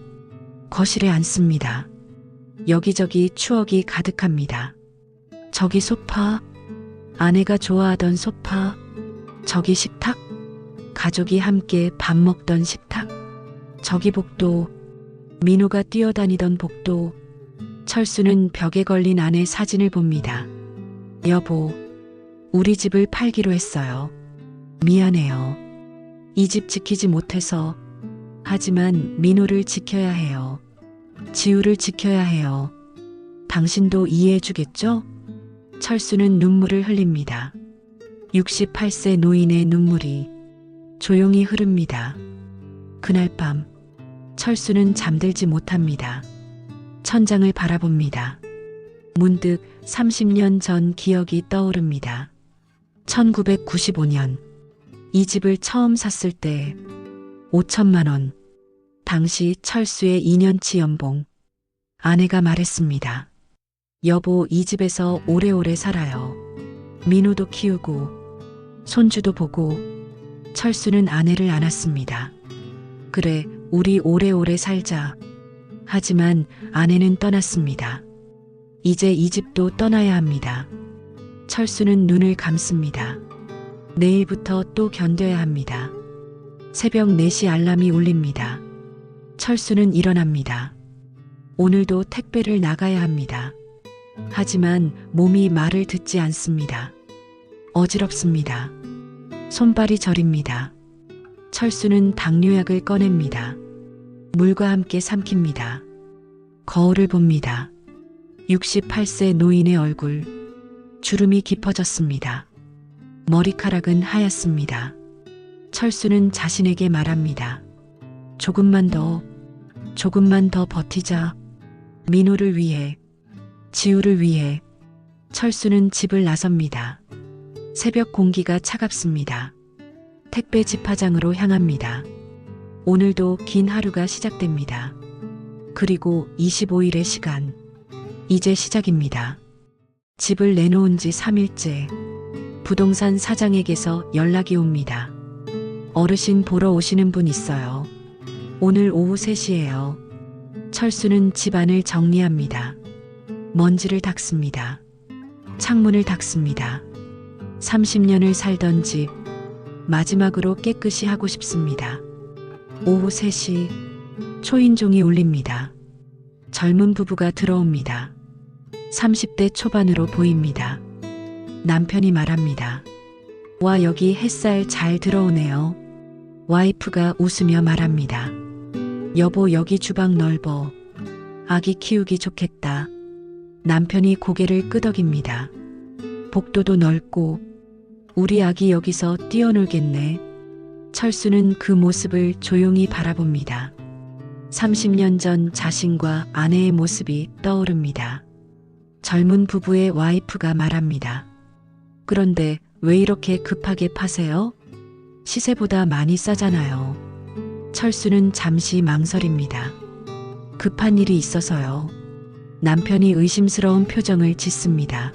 거실에 앉습니다. 여기저기 추억이 가득합니다. 저기 소파, 아내가 좋아하던 소파, 저기 식탁, 가족이 함께 밥 먹던 식탁, 저기 복도, 민호가 뛰어다니던 복도. 철수는 벽에 걸린 아내 사진을 봅니다. 여보, 우리 집을 팔기로 했어요. 미안해요. 이 집 지키지 못해서. 하지만 민호를 지켜야 해요. 지우를 지켜야 해요. 당신도 이해해 주겠죠? 철수는 눈물을 흘립니다. 68세 노인의 눈물이 조용히 흐릅니다. 그날 밤 철수는 잠들지 못합니다. 천장을 바라봅니다. 문득 30년 전 기억이 떠오릅니다. 1995년 이 집을 처음 샀을 때 5천만 원. 당시 철수의 2년치 연봉. 아내가 말했습니다. 여보, 이 집에서 오래오래 살아요. 민호도 키우고 손주도 보고. 철수는 아내를 안았습니다. 그래, 우리 오래오래 살자. 하지만 아내는 떠났습니다. 이제 이 집도 떠나야 합니다. 철수는 눈을 감습니다. 내일부터 또 견뎌야 합니다. 새벽 4시 알람이 울립니다. 철수는 일어납니다. 오늘도 택배를 나가야 합니다. 하지만 몸이 말을 듣지 않습니다. 어지럽습니다. 손발이 저립니다. 철수는 당뇨약을 꺼냅니다. 물과 함께 삼킵니다. 거울을 봅니다. 68세 노인의 얼굴. 주름이 깊어졌습니다. 머리카락은 하얗습니다. 철수는 자신에게 말합니다. 조금만 더 버티자. 민호를 위해, 지우를 위해. 철수는 집을 나섭니다. 새벽 공기가 차갑습니다. 택배 집화장으로 향합니다. 오늘도 긴 하루가 시작됩니다. 그리고 25일의 시간. 이제 시작입니다. 집을 내놓은 지 3일째. 부동산 사장에게서 연락이 옵니다. 어르신 보러 오시는 분 있어요. 오늘 오후 3시예요. 철수는 집안을 정리합니다. 먼지를 닦습니다. 창문을 닦습니다. 30년을 살던 집, 마지막으로 깨끗이 하고 싶습니다. 오후 3시, 초인종이 울립니다. 젊은 부부가 들어옵니다. 30대 초반으로 보입니다. 남편이 말합니다. 와, 여기 햇살 잘 들어오네요. 와이프가 웃으며 말합니다. 여보, 여기 주방 넓어. 아기 키우기 좋겠다. 남편이 고개를 끄덕입니다. 복도도 넓고 우리 아기 여기서 뛰어놀겠네. 철수는 그 모습을 조용히 바라봅니다. 30년 전 자신과 아내의 모습이 떠오릅니다. 젊은 부부의 와이프가 말합니다. 그런데 왜 이렇게 급하게 파세요? 시세보다 많이 싸잖아요. 철수는 잠시 망설입니다. 급한 일이 있어서요. 남편이 의심스러운 표정을 짓습니다.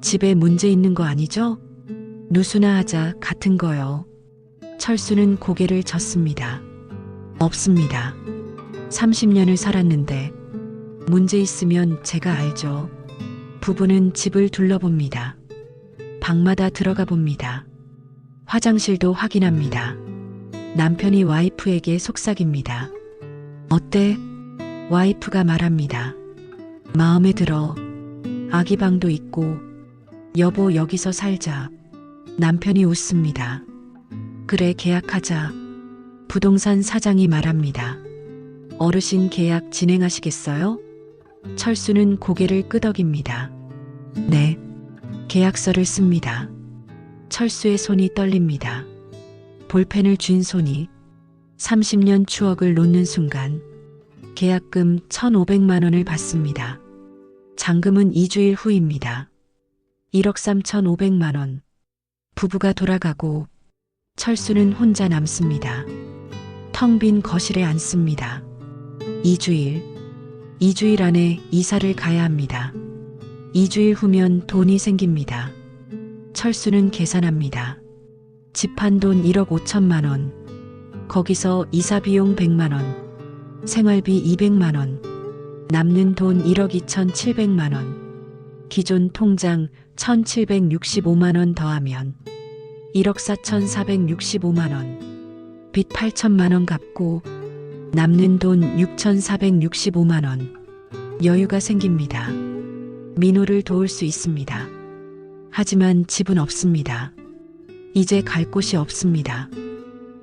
집에 문제 있는 거 아니죠? 누수나 하자 같은 거요. 철수는 고개를 젓습니다. 없습니다. 30년을 살았는데 문제 있으면 제가 알죠. 부부는 집을 둘러봅니다. 방마다 들어가 봅니다. 화장실도 확인합니다. 남편이 와이프에게 속삭입니다. 어때? 와이프가 말합니다. 마음에 들어. 아기 방도 있고. 여보, 여기서 살자. 남편이 웃습니다. 그래, 계약하자. 부동산 사장이 말합니다. 어르신 계약 진행하시겠어요? 철수는 고개를 끄덕입니다. 네. 계약서를 씁니다. 철수의 손이 떨립니다. 볼펜을 쥔 손이 30년 추억을 놓는 순간 계약금 1,500만 원을 받습니다. 잔금은 2주일 후입니다. 1억 3,500만 원. 부부가 돌아가고 철수는 혼자 남습니다. 텅 빈 거실에 앉습니다. 2주일 안에 이사를 가야 합니다. 2주일 후면 돈이 생깁니다. 철수는 계산합니다. 집 한 돈 1억 5천만 원. 거기서 이사 비용 100만 원. 생활비 200만 원. 남는 돈 1억 2,700만 원. 기존 통장 1,765만 원 더하면 1억 4,465만 원. 빚 8천만 원 갚고 남는 돈 6,465만 원. 여유가 생깁니다. 민호를 도울 수 있습니다. 하지만 집은 없습니다. 이제 갈 곳이 없습니다.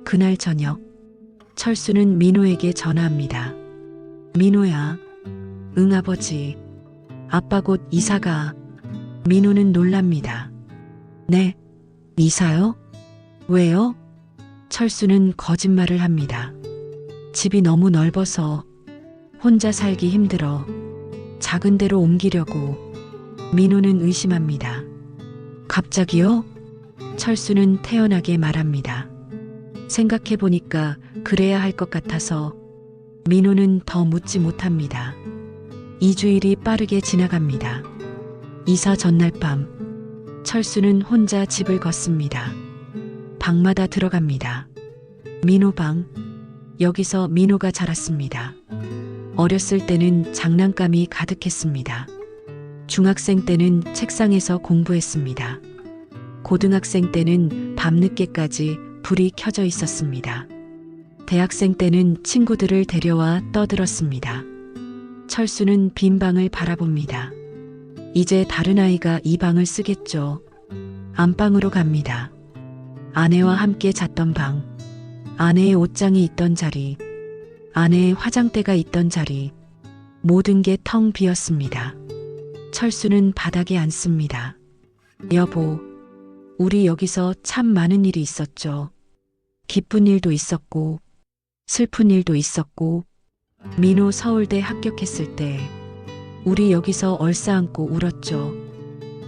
그날 저녁, 철수는 민호에게 전화합니다. 민호야. 응, 아버지. 아빠 곧 이사가. 민호는 놀랍니다. 네, 이사요? 왜요? 철수는 거짓말을 합니다. 집이 너무 넓어서 혼자 살기 힘들어. 작은 데로 옮기려고. 민호는 의심합니다. 갑자기요? 철수는 태연하게 말합니다. 생각해보니까 그래야 할 것 같아서. 민호는 더 묻지 못합니다. 2주일이 빠르게 지나갑니다. 이사 전날 밤, 철수는 혼자 집을 걷습니다. 방마다 들어갑니다. 민호 방. 여기서 민호가 자랐습니다. 어렸을 때는 장난감이 가득했습니다. 중학생 때는 책상에서 공부했습니다. 고등학생 때는 밤늦게까지 불이 켜져 있었습니다. 대학생 때는 친구들을 데려와 떠들었습니다. 철수는 빈 방을 바라봅니다. 이제 다른 아이가 이 방을 쓰겠죠. 안방으로 갑니다. 아내와 함께 잤던 방, 아내의 옷장이 있던 자리, 아내의 화장대가 있던 자리, 모든 게 텅 비었습니다. 철수는 바닥에 앉습니다. 여보, 우리 여기서 참 많은 일이 있었죠. 기쁜 일도 있었고, 슬픈 일도 있었고, 민호 서울대 합격했을 때, 우리 여기서 얼싸안고 울었죠.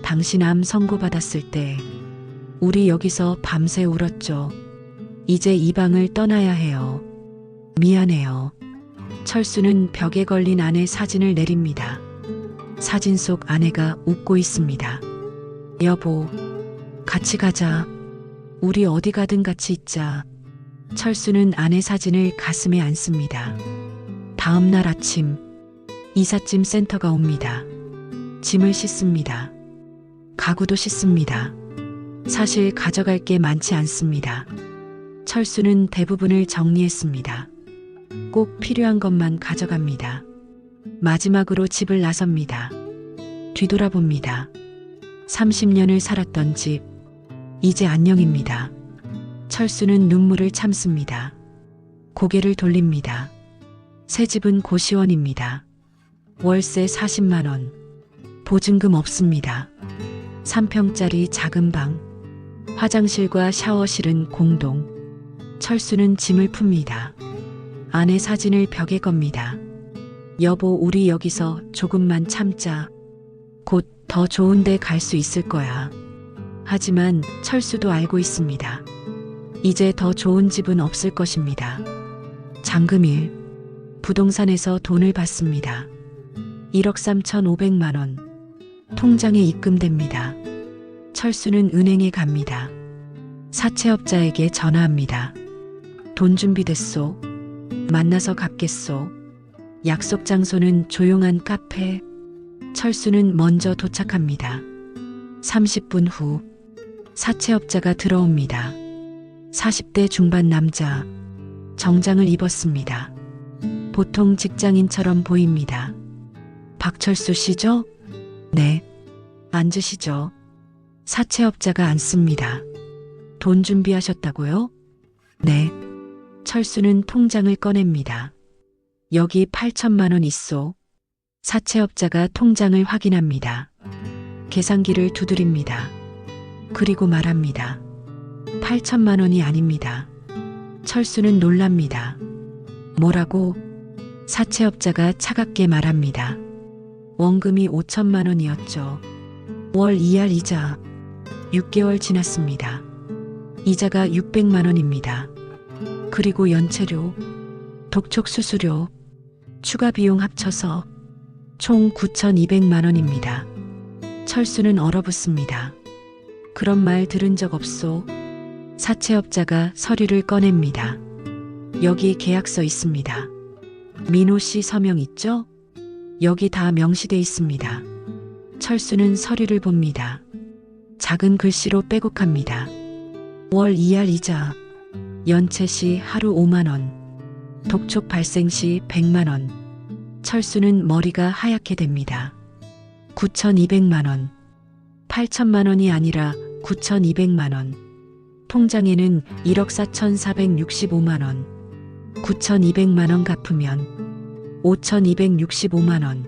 당신 암 선고받았을 때, 우리 여기서 밤새 울었죠. 이제 이 방을 떠나야 해요. 미안해요. 철수는 벽에 걸린 아내 사진을 내립니다. 사진 속 아내가 웃고 있습니다. 여보, 같이 가자. 우리 어디 가든 같이 있자. 철수는 아내 사진을 가슴에 안습니다. 다음 날 아침, 이삿짐 센터가 옵니다. 짐을 싣습니다. 가구도 싣습니다. 사실 가져갈 게 많지 않습니다. 철수는 대부분을 정리했습니다. 꼭 필요한 것만 가져갑니다. 마지막으로 집을 나섭니다. 뒤돌아봅니다. 30년을 살았던 집, 이제 안녕입니다. 철수는 눈물을 참습니다. 고개를 돌립니다. 새 집은 고시원입니다. 월세 40만 원. 보증금 없습니다. 3평짜리 작은 방. 화장실과 샤워실은 공동. 철수는 짐을 풉니다. 아내 사진을 벽에 겁니다. 여보, 우리 여기서 조금만 참자. 곧 더 좋은 데 갈 수 있을 거야. 하지만 철수도 알고 있습니다. 이제 더 좋은 집은 없을 것입니다. 장금일, 부동산에서 돈을 받습니다. 1억 3,500만 원. 통장에 입금됩니다. 철수는 은행에 갑니다. 사채업자에게 전화합니다. 돈 준비됐소. 만나서 갚겠소. 약속 장소는 조용한 카페. 철수는 먼저 도착합니다. 30분 후 사채업자가 들어옵니다. 40대 중반 남자. 정장을 입었습니다. 보통 직장인처럼 보입니다. 박철수 씨죠? 네. 앉으시죠. 사채업자가 앉습니다. 돈 준비하셨다고요? 네. 철수는 통장을 꺼냅니다. 여기 8천만 원 있소. 사채업자가 통장을 확인합니다. 계산기를 두드립니다. 그리고 말합니다. 8천만 원이 아닙니다. 철수는 놀랍니다. 뭐라고? 사채업자가 차갑게 말합니다. 원금이 5천만 원이었죠. 월 2할 이자. 6개월 지났습니다. 이자가 600만 원입니다. 그리고 연체료, 독촉 수수료, 추가 비용 합쳐서 총 9,200만 원입니다. 철수는 얼어붙습니다. 그런 말 들은 적 없소. 사채업자가 서류를 꺼냅니다. 여기 계약서 있습니다. 민호 씨 서명 있죠? 여기 다 명시돼 있습니다. 철수는 서류를 봅니다. 작은 글씨로 빼곡합니다. 월 2할 이자, 연체 시 하루 5만 원, 독촉 발생 시 100만 원. 철수는 머리가 하얗게 됩니다. 9,200만 원. 8천만 원이 아니라 9,200만 원. 통장에는 1억 4,465만 원. 9,200만 원 갚으면 5,265만 원.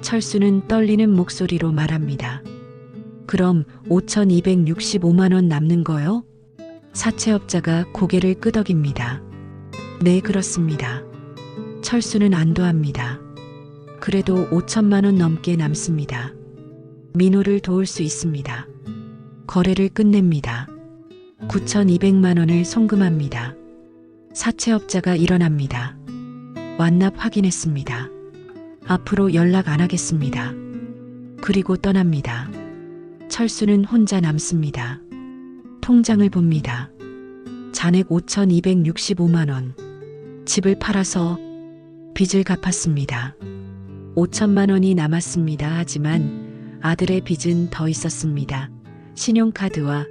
철수는 떨리는 목소리로 말합니다. 그럼 5,265만 원 남는 거요? 사채업자가 고개를 끄덕입니다. 네, 그렇습니다. 철수는 안도합니다. 그래도 5천만 원 넘게 남습니다. 민호를 도울 수 있습니다. 거래를 끝냅니다. 9,200만 원을 송금합니다. 사채업자가 일어납니다. 완납 확인했습니다. 앞으로 연락 안 하겠습니다. 그리고 떠납니다. 철수는 혼자 남습니다. 통장을 봅니다. 잔액 5,265만 원. 집을 팔아서 빚을 갚았습니다. 5천만 원이 남았습니다. 하지만 아들의 빚은 더 있었습니다. 신용카드와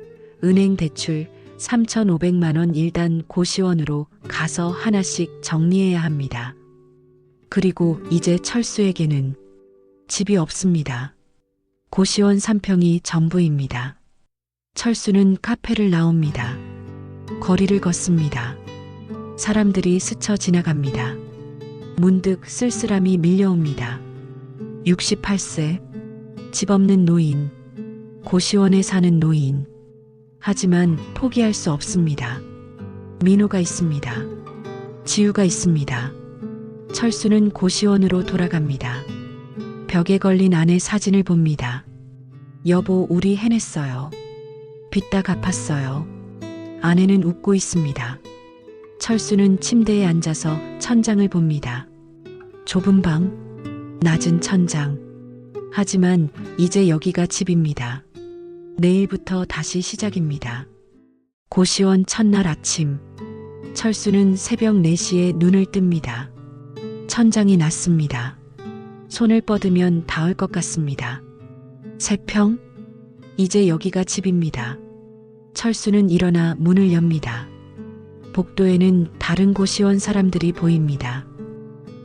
은행 대출 3,500만 원 일단 고시원으로 가서 하나씩 정리해야 합니다. 그리고 이제 철수에게는 집이 없습니다. 고시원 3평이 전부입니다. 철수는 카페를 나옵니다. 거리를 걷습니다. 사람들이 스쳐 지나갑니다. 문득 쓸쓸함이 밀려옵니다. 68세, 집 없는 노인, 고시원에 사는 노인. 하지만 포기할 수 없습니다. 민호가 있습니다. 지우가 있습니다. 철수는 고시원으로 돌아갑니다. 벽에 걸린 아내 사진을 봅니다. 여보, 우리 해냈어요. 빚 다 갚았어요. 아내는 웃고 있습니다. 철수는 침대에 앉아서 천장을 봅니다. 좁은 방, 낮은 천장. 하지만 이제 여기가 집입니다. 내일부터 다시 시작입니다. 고시원 첫날 아침. 철수는 새벽 4시에 눈을 뜹니다. 천장이 낮습니다. 손을 뻗으면 닿을 것 같습니다. 3평? 이제 여기가 집입니다. 철수는 일어나 문을 엽니다. 복도에는 다른 고시원 사람들이 보입니다.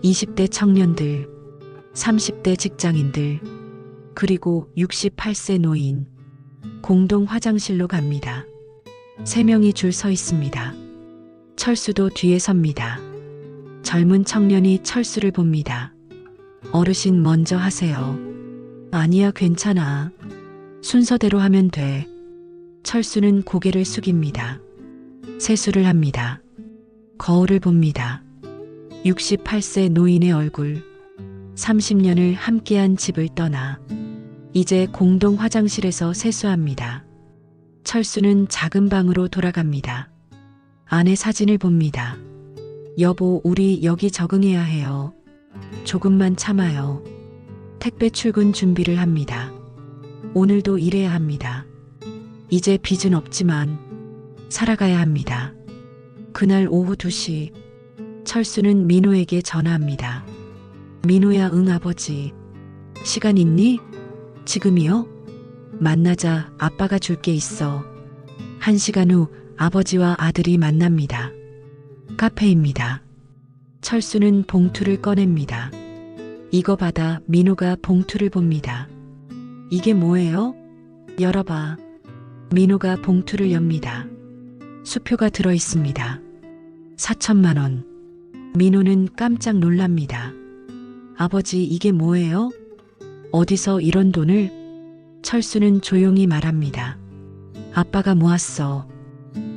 20대 청년들, 30대 직장인들, 그리고 68세 노인. 공동 화장실로 갑니다. 3명이 줄 서 있습니다. 철수도 뒤에 섭니다. 젊은 청년이 철수를 봅니다. 어르신 먼저 하세요. 아니야, 괜찮아. 순서대로 하면 돼. 철수는 고개를 숙입니다. 세수를 합니다. 거울을 봅니다. 68세 노인의 얼굴. 30년을 함께한 집을 떠나 이제 공동 화장실에서 세수합니다. 철수는 작은 방으로 돌아갑니다. 아내 사진을 봅니다. 여보, 우리 여기 적응해야 해요. 조금만 참아요. 택배 출근 준비를 합니다. 오늘도 일해야 합니다. 이제 빚은 없지만 살아가야 합니다. 그날 오후 2시 철수는 민호에게 전화합니다. 민호야, 응 아버지. 시간 있니? 지금이요? 만나자, 아빠가 줄 게 있어. 1시간 후 아버지와 아들이 만납니다. 카페입니다. 철수는 봉투를 꺼냅니다. 이거 받아. 민호가 봉투를 봅니다. 이게 뭐예요? 열어봐. 민호가 봉투를 엽니다. 수표가 들어 있습니다. 4천만 원. 민호는 깜짝 놀랍니다. 아버지, 이게 뭐예요? 어디서 이런 돈을? 철수는 조용히 말합니다. 아빠가 모았어.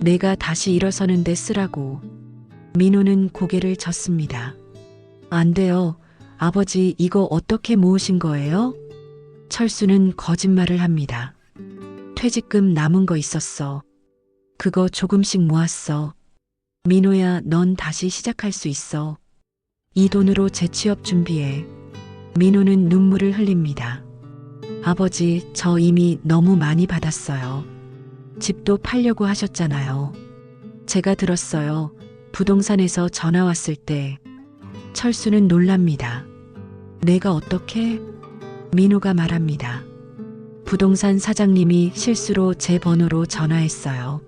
내가 다시 일어서는데 쓰라고. 민호는 고개를 젓습니다. 안 돼요. 아버지, 이거 어떻게 모으신 거예요? 철수는 거짓말을 합니다. 퇴직금 남은 거 있었어. 그거 조금씩 모았어. 민호야, 넌 다시 시작할 수 있어. 이 돈으로 재취업 준비해. 민호는 눈물을 흘립니다. 아버지, 저 이미 너무 많이 받았어요. 집도 팔려고 하셨잖아요. 제가 들었어요. 부동산에서 전화 왔을 때. 철수는 놀랍니다. 내가 어떻게? 민호가 말합니다. 부동산 사장님이 실수로 제 번호로 전화했어요.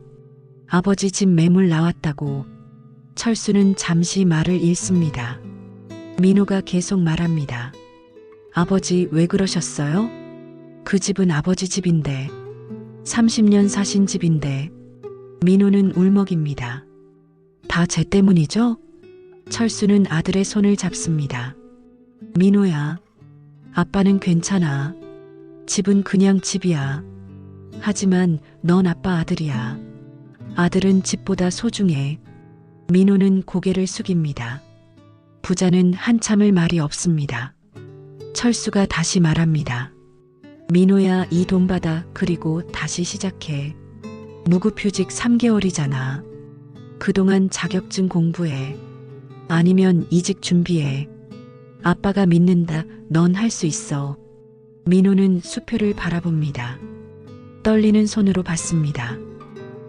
아버지 집 매물 나왔다고. 철수는 잠시 말을 잃습니다. 민호가 계속 말합니다. 아버지, 왜 그러셨어요? 그 집은 아버지 집인데. 30년 사신 집인데. 민호는 울먹입니다. 다 제 때문이죠? 철수는 아들의 손을 잡습니다. 민호야, 아빠는 괜찮아. 집은 그냥 집이야. 하지만 넌 아빠 아들이야. 아들은 집보다 소중해. 민호는 고개를 숙입니다. 부자는 한참을 말이 없습니다. 철수가 다시 말합니다. 민호야, 이 돈 받아. 그리고 다시 시작해. 무급휴직 3개월이잖아. 그동안 자격증 공부해. 아니면 이직 준비해. 아빠가 믿는다. 넌 할 수 있어. 민호는 수표를 바라봅니다. 떨리는 손으로 받습니다.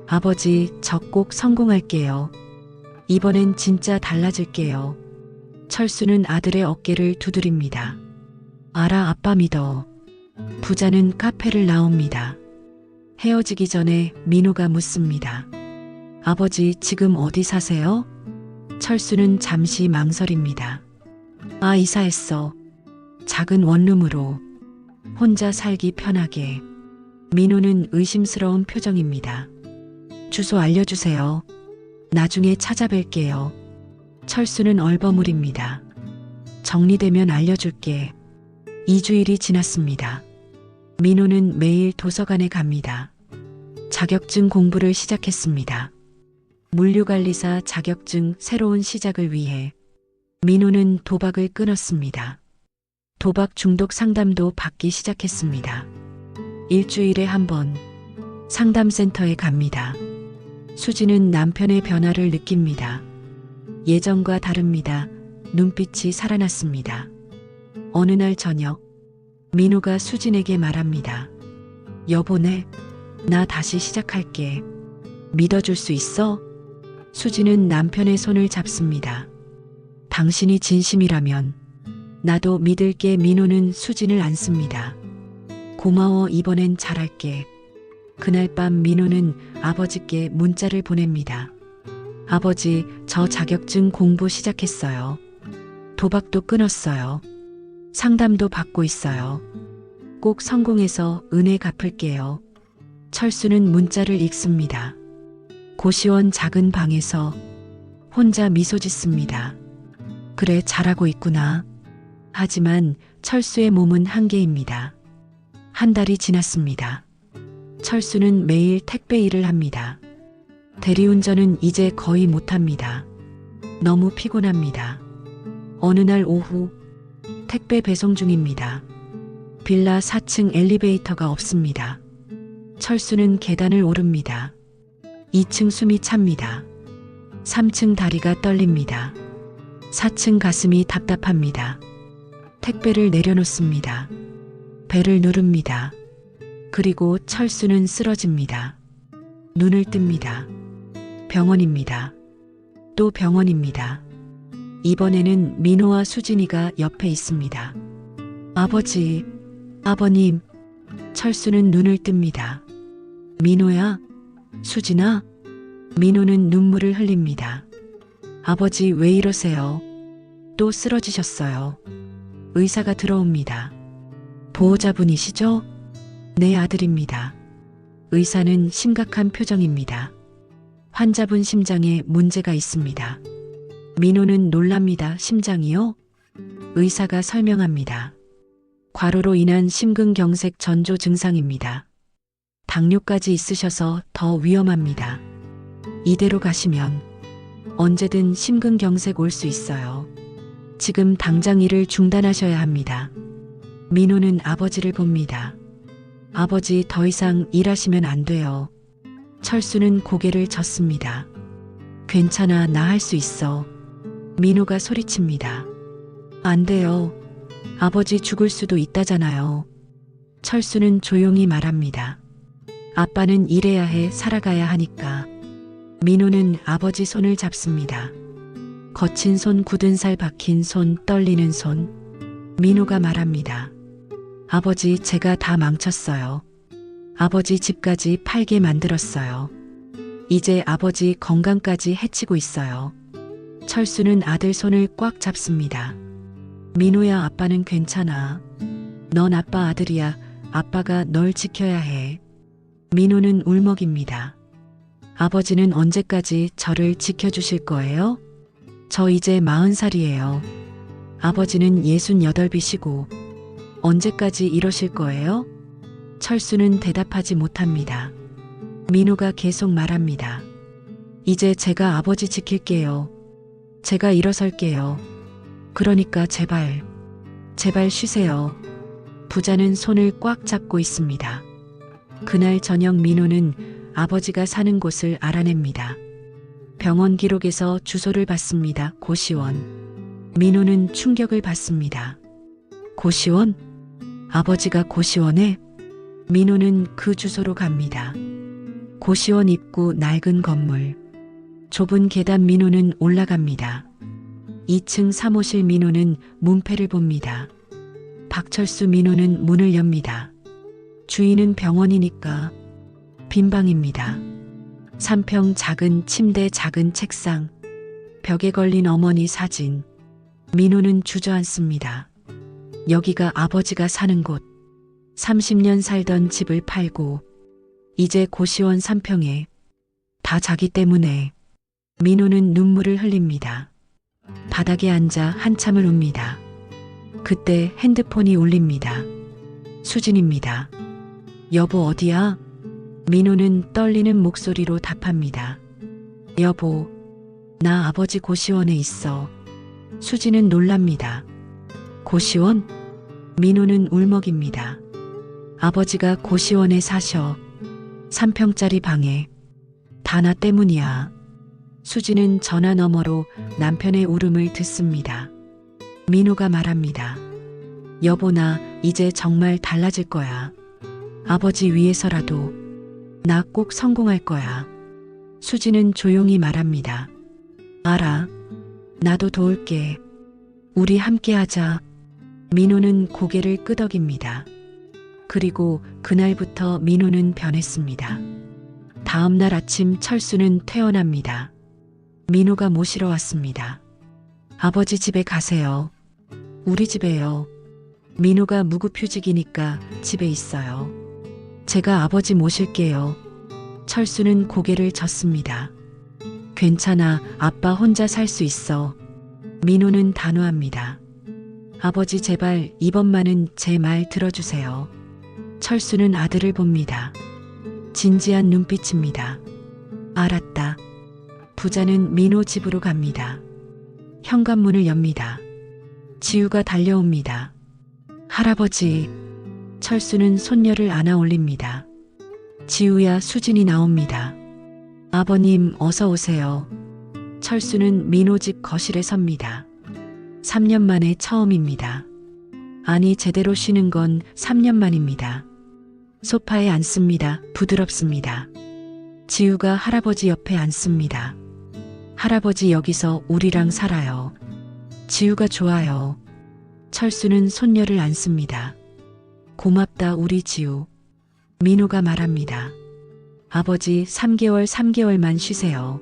아버지, 저 꼭 성공할게요. 이번엔 진짜 달라질게요. 철수는 아들의 어깨를 두드립니다. 알아, 아빠 믿어. 부자는 카페를 나옵니다. 헤어지기 전에 민호가 묻습니다. 아버지, 지금 어디 사세요? 철수는 잠시 망설입니다. 아, 이사했어. 작은 원룸으로. 혼자 살기 편하게. 민호는 의심스러운 표정입니다. 주소 알려주세요. 나중에 찾아뵐게요. 철수는 얼버무립니다. 정리되면 알려줄게. 2주일이 지났습니다. 민호는 매일 도서관에 갑니다. 자격증 공부를 시작했습니다. 물류관리사 자격증 새로운 시작을 위해 민호는 도박을 끊었습니다. 도박 중독 상담도 받기 시작했습니다. 일주일에 한 번 상담센터에 갑니다. 수지는 남편의 변화를 느낍니다. 예전과 다릅니다. 눈빛이 살아났습니다. 어느 날 저녁, 민호가 수진에게 말합니다. 여보네, 나 다시 시작할게. 믿어줄 수 있어? 수진은 남편의 손을 잡습니다. 당신이 진심이라면 나도 믿을게. 민호는 수진을 안습니다. 고마워, 이번엔 잘할게. 그날 밤 민호는 아버지께 문자를 보냅니다. 아버지, 저 자격증 공부 시작했어요. 도박도 끊었어요. 상담도 받고 있어요. 꼭 성공해서 은혜 갚을게요. 철수는 문자를 읽습니다. 고시원 작은 방에서 혼자 미소 짓습니다. 그래, 잘하고 있구나. 하지만 철수의 몸은 한계입니다. 한 달이 지났습니다. 철수는 매일 택배 일을 합니다. 대리운전은 이제 거의 못합니다. 너무 피곤합니다. 어느 날 오후, 택배 배송 중입니다. 빌라 4층 엘리베이터가 없습니다. 철수는 계단을 오릅니다. 2층 숨이 찹니다. 3층 다리가 떨립니다. 4층 가슴이 답답합니다. 택배를 내려놓습니다. 벨을 누릅니다. 그리고 철수는 쓰러집니다. 눈을 뜹니다. 병원입니다. 또 병원입니다. 이번에는 민호와 수진이가 옆에 있습니다. 아버지, 아버님. 철수는 눈을 뜹니다. 민호야? 수진아? 민호는 눈물을 흘립니다. 아버지, 왜 이러세요? 또 쓰러지셨어요. 의사가 들어옵니다. 보호자분이시죠? 내 아들입니다. 의사는 심각한 표정입니다. 환자분 심장에 문제가 있습니다. 민호는 놀랍니다. 심장이요? 의사가 설명합니다. 과로로 인한 심근경색 전조 증상입니다. 당뇨까지 있으셔서 더 위험합니다. 이대로 가시면 언제든 심근경색 올 수 있어요. 지금 당장 일을 중단하셔야 합니다. 민호는 아버지를 봅니다. 아버지, 더 이상 일하시면 안 돼요. 철수는 고개를 젓습니다. 괜찮아, 나 할 수 있어. 민호가 소리칩니다. 안 돼요. 아버지 죽을 수도 있다잖아요. 철수는 조용히 말합니다. 아빠는 일해야 해, 살아가야 하니까. 민호는 아버지 손을 잡습니다. 거친 손, 굳은 살 박힌 손, 떨리는 손. 민호가 말합니다. 아버지, 제가 다 망쳤어요. 아버지 집까지 팔게 만들었어요. 이제 아버지 건강까지 해치고 있어요. 철수는 아들 손을 꽉 잡습니다. 민호야, 아빠는 괜찮아. 넌 아빠 아들이야. 아빠가 널 지켜야 해. 민호는 울먹입니다. 아버지는 언제까지 저를 지켜주실 거예요? 저 이제 40살이에요. 아버지는 68이시고 언제까지 이러실 거예요? 철수는 대답하지 못합니다. 민호가 계속 말합니다. 이제 제가 아버지 지킬게요. 제가 일어설게요. 그러니까 제발, 제발 쉬세요. 부자는 손을 꽉 잡고 있습니다. 그날 저녁 민호는 아버지가 사는 곳을 알아냅니다. 병원 기록에서 주소를 받습니다. 고시원. 민호는 충격을 받습니다. 고시원? 아버지가 고시원에? 민호는 그 주소로 갑니다. 고시원 입구 낡은 건물. 좁은 계단 민호는 올라갑니다. 2층 사무실 민호는 문패를 봅니다. 박철수 민호는 문을 엽니다. 주인은 병원이니까 빈 방입니다. 3평 작은 침대 작은 책상. 벽에 걸린 어머니 사진. 민호는 주저앉습니다. 여기가 아버지가 사는 곳. 30년 살던 집을 팔고 이제 고시원 3평에 다 자기 때문에. 민호는 눈물을 흘립니다. 바닥에 앉아 한참을 웁니다. 그때 핸드폰이 울립니다. 수진입니다. 여보 어디야? 민호는 떨리는 목소리로 답합니다. 여보, 나 아버지 고시원에 있어. 수진은 놀랍니다. 고시원? 민호는 울먹입니다. 아버지가 고시원에 사셔. 3평짜리 방에. 다 나 때문이야. 수진은 전화 너머로 남편의 울음을 듣습니다. 민호가 말합니다. 여보 나 이제 정말 달라질 거야. 아버지 위해서라도 나 꼭 성공할 거야. 수진은 조용히 말합니다. 알아. 나도 도울게. 우리 함께 하자. 민호는 고개를 끄덕입니다. 그리고 그날부터 민호는 변했습니다. 다음 날 아침 철수는 퇴원합니다. 민호가 모시러 왔습니다. 아버지 집에 가세요. 우리 집에요. 민호가 무급휴직이니까 집에 있어요. 제가 아버지 모실게요. 철수는 고개를 젓습니다. 괜찮아. 아빠 혼자 살 수 있어. 민호는 단호합니다. 아버지 제발 이번만은 제 말 들어주세요. 철수는 아들을 봅니다. 진지한 눈빛입니다. 알았다. 부자는 민호 집으로 갑니다. 현관문을 엽니다. 지우가 달려옵니다. 할아버지. 철수는 손녀를 안아 올립니다. 지우야 수진이 나옵니다. 아버님 어서 오세요. 철수는 민호 집 거실에 섭니다. 3년 만에 처음입니다. 아니 제대로 쉬는 건 3년 만입니다. 소파에 앉습니다. 부드럽습니다. 지우가 할아버지 옆에 앉습니다. 할아버지 여기서 우리랑 살아요. 지우가 좋아요. 철수는 손녀를 안습니다. 고맙다 우리 지우. 민호가 말합니다. 아버지 3개월만 쉬세요.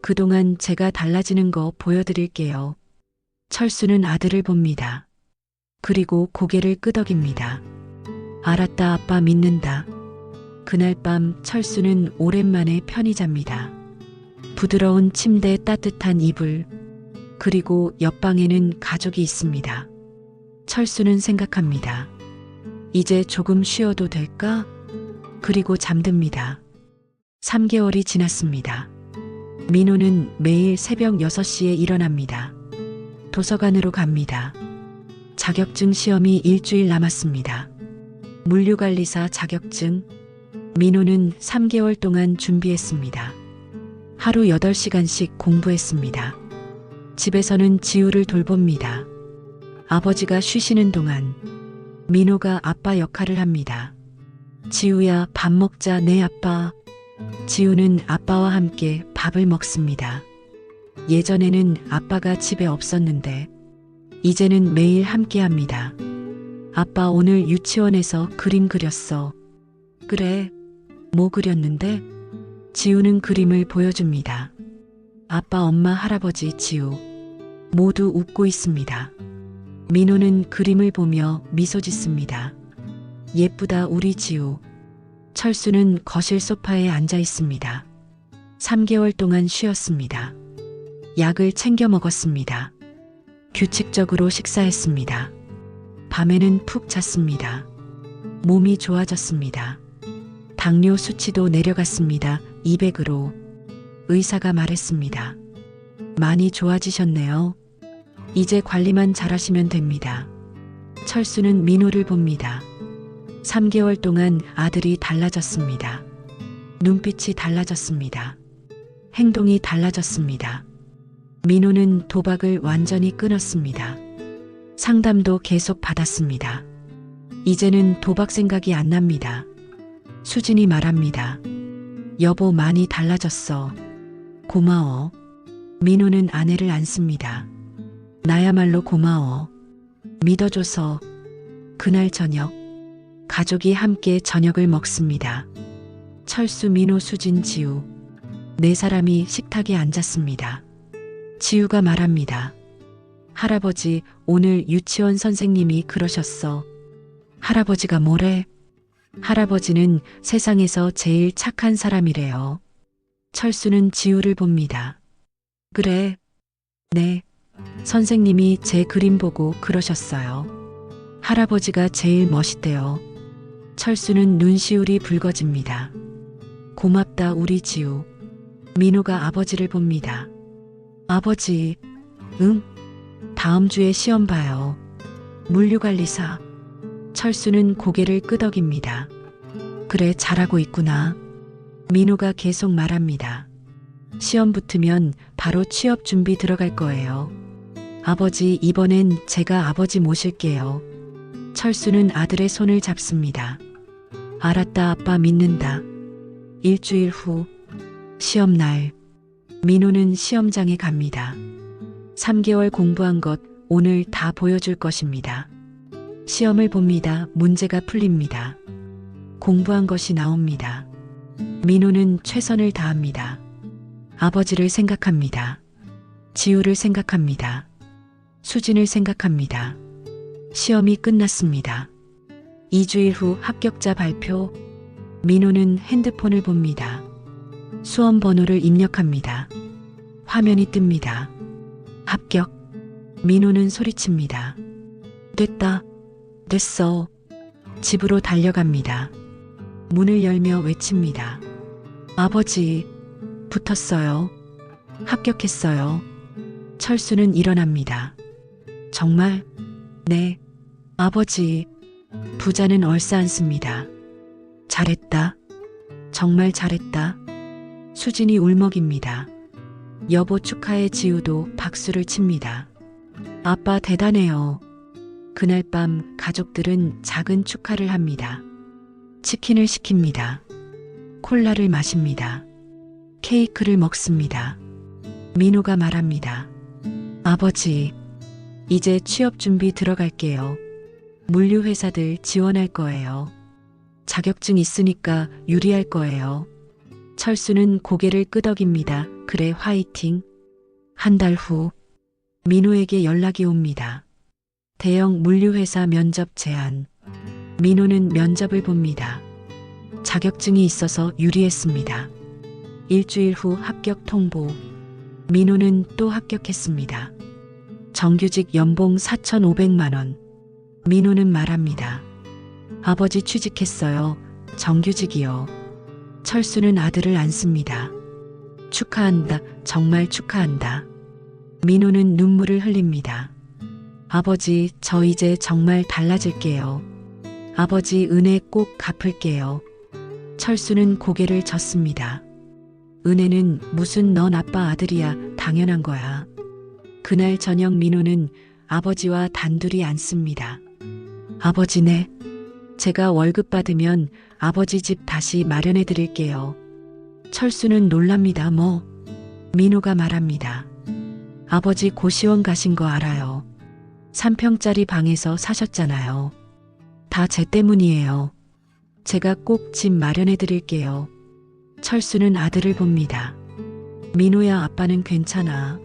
그동안 제가 달라지는 거 보여드릴게요. 철수는 아들을 봅니다. 그리고 고개를 끄덕입니다. 알았다 아빠 믿는다. 그날 밤 철수는 오랜만에 편히 잡니다. 부드러운 침대 따뜻한 이불. 그리고 옆방에는 가족이 있습니다. 철수는 생각합니다. 이제 조금 쉬어도 될까? 그리고 잠듭니다. 3개월이 지났습니다. 민호는 매일 새벽 6시에 일어납니다. 도서관으로 갑니다. 자격증 시험이 일주일 남았습니다. 물류관리사 자격증. 민호는 3개월 동안 준비했습니다. 하루 8시간씩 공부했습니다. 집에서는 지우를 돌봅니다. 아버지가 쉬시는 동안 민호가 아빠 역할을 합니다. 지우야 밥 먹자 네 아빠. 지우는 아빠와 함께 밥을 먹습니다. 예전에는 아빠가 집에 없었는데 이제는 매일 함께 합니다. 아빠 오늘 유치원에서 그림 그렸어. 그래. 뭐 그렸는데? 지우는 그림을 보여줍니다. 아빠, 엄마, 할아버지, 지우 모두 웃고 있습니다. 민호는 그림을 보며 미소 짓습니다. 예쁘다 우리 지우. 철수는 거실 소파에 앉아 있습니다. 3개월 동안 쉬었습니다. 약을 챙겨 먹었습니다. 규칙적으로 식사했습니다. 밤에는 푹 잤습니다. 몸이 좋아졌습니다. 당뇨 수치도 내려갔습니다. 200으로. 의사가 말했습니다. 많이 좋아지셨네요. 이제 관리만 잘하시면 됩니다. 철수는 민호를 봅니다. 3개월 동안 아들이 달라졌습니다. 눈빛이 달라졌습니다. 행동이 달라졌습니다. 민호는 도박을 완전히 끊었습니다. 상담도 계속 받았습니다. 이제는 도박 생각이 안 납니다. 수진이 말합니다. 여보, 많이 달라졌어. 고마워. 민호는 아내를 안습니다. 나야말로 고마워. 믿어줘서. 그날 저녁, 가족이 함께 저녁을 먹습니다. 철수, 민호, 수진, 지우. 네 사람이 식탁에 앉았습니다. 지우가 말합니다. 할아버지, 오늘 유치원 선생님이 그러셨어. 할아버지가 뭐래? 할아버지는 세상에서 제일 착한 사람이래요. 철수는 지우를 봅니다. 그래. 네. 선생님이 제 그림 보고 그러셨어요. 할아버지가 제일 멋있대요. 철수는 눈시울이 붉어집니다. 고맙다, 우리 지우. 민호가 아버지를 봅니다. 아버지, 응? 다음 주에 시험 봐요. 물류관리사. 철수는 고개를 끄덕입니다. 그래, 잘하고 있구나. 민호가 계속 말합니다. 시험 붙으면 바로 취업 준비 들어갈 거예요. 아버지, 이번엔 제가 아버지 모실게요. 철수는 아들의 손을 잡습니다. 알았다, 아빠 믿는다. 일주일 후, 시험날. 민호는 시험장에 갑니다. 3개월 공부한 것 오늘 다 보여줄 것입니다. 시험을 봅니다. 문제가 풀립니다. 공부한 것이 나옵니다. 민호는 최선을 다합니다. 아버지를 생각합니다. 지우를 생각합니다. 수진을 생각합니다. 시험이 끝났습니다. 2주일 후 합격자 발표. 민호는 핸드폰을 봅니다. 수험 번호를 입력합니다. 화면이 뜹니다. 합격. 민호는 소리칩니다. 됐다. 됐어. 집으로 달려갑니다. 문을 열며 외칩니다. 아버지, 붙었어요. 합격했어요. 철수는 일어납니다. 정말? 네. 아버지. 부자는 얼싸안습니다. 잘했다. 정말 잘했다. 수진이 울먹입니다. 여보 축하해. 지우도 박수를 칩니다. 아빠 대단해요. 그날 밤 가족들은 작은 축하를 합니다. 치킨을 시킵니다. 콜라를 마십니다. 케이크를 먹습니다. 민호가 말합니다. 아버지, 이제 취업 준비 들어갈게요. 물류회사들 지원할 거예요. 자격증 있으니까 유리할 거예요. 철수는 고개를 끄덕입니다. 그래, 화이팅. 한 달 후, 민호에게 연락이 옵니다. 대형 물류회사 면접 제안. 민호는 면접을 봅니다. 자격증이 있어서 유리했습니다. 일주일 후 합격 통보. 민호는 또 합격했습니다. 정규직 연봉 4,500만 원. 민호는 말합니다. 아버지 취직했어요. 정규직이요. 철수는 아들을 안습니다. 축하한다. 정말 축하한다. 민호는 눈물을 흘립니다. 아버지, 저 이제 정말 달라질게요. 아버지, 은혜 꼭 갚을게요. 철수는 고개를 젓습니다. 은혜는 무슨, 넌 아빠 아들이야. 당연한 거야. 그날 저녁 민호는 아버지와 단둘이 앉습니다. 아버지네. 제가 월급 받으면 아버지 집 다시 마련해 드릴게요. 철수는 놀랍니다. 뭐? 민호가 말합니다. 아버지 고시원 가신 거 알아요. 3평짜리 방에서 사셨잖아요. 다 제 때문이에요. 제가 꼭 집 마련해 드릴게요. 철수는 아들을 봅니다. 민호야, 아빠는 괜찮아.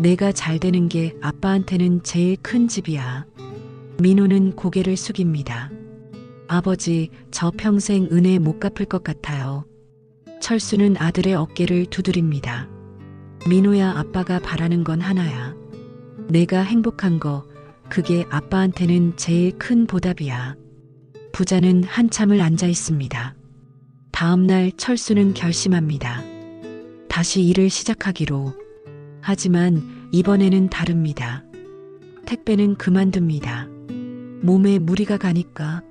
내가 잘 되는 게 아빠한테는 제일 큰 집이야. 민호는 고개를 숙입니다. 아버지, 저 평생 은혜 못 갚을 것 같아요. 철수는 아들의 어깨를 두드립니다. 민호야, 아빠가 바라는 건 하나야. 내가 행복한 거, 그게 아빠한테는 제일 큰 보답이야. 부자는 한참을 앉아 있습니다. 다음 날 철수는 결심합니다. 다시 일을 시작하기로. 하지만 이번에는 다릅니다. 택배는 그만둡니다. 몸에 무리가 가니까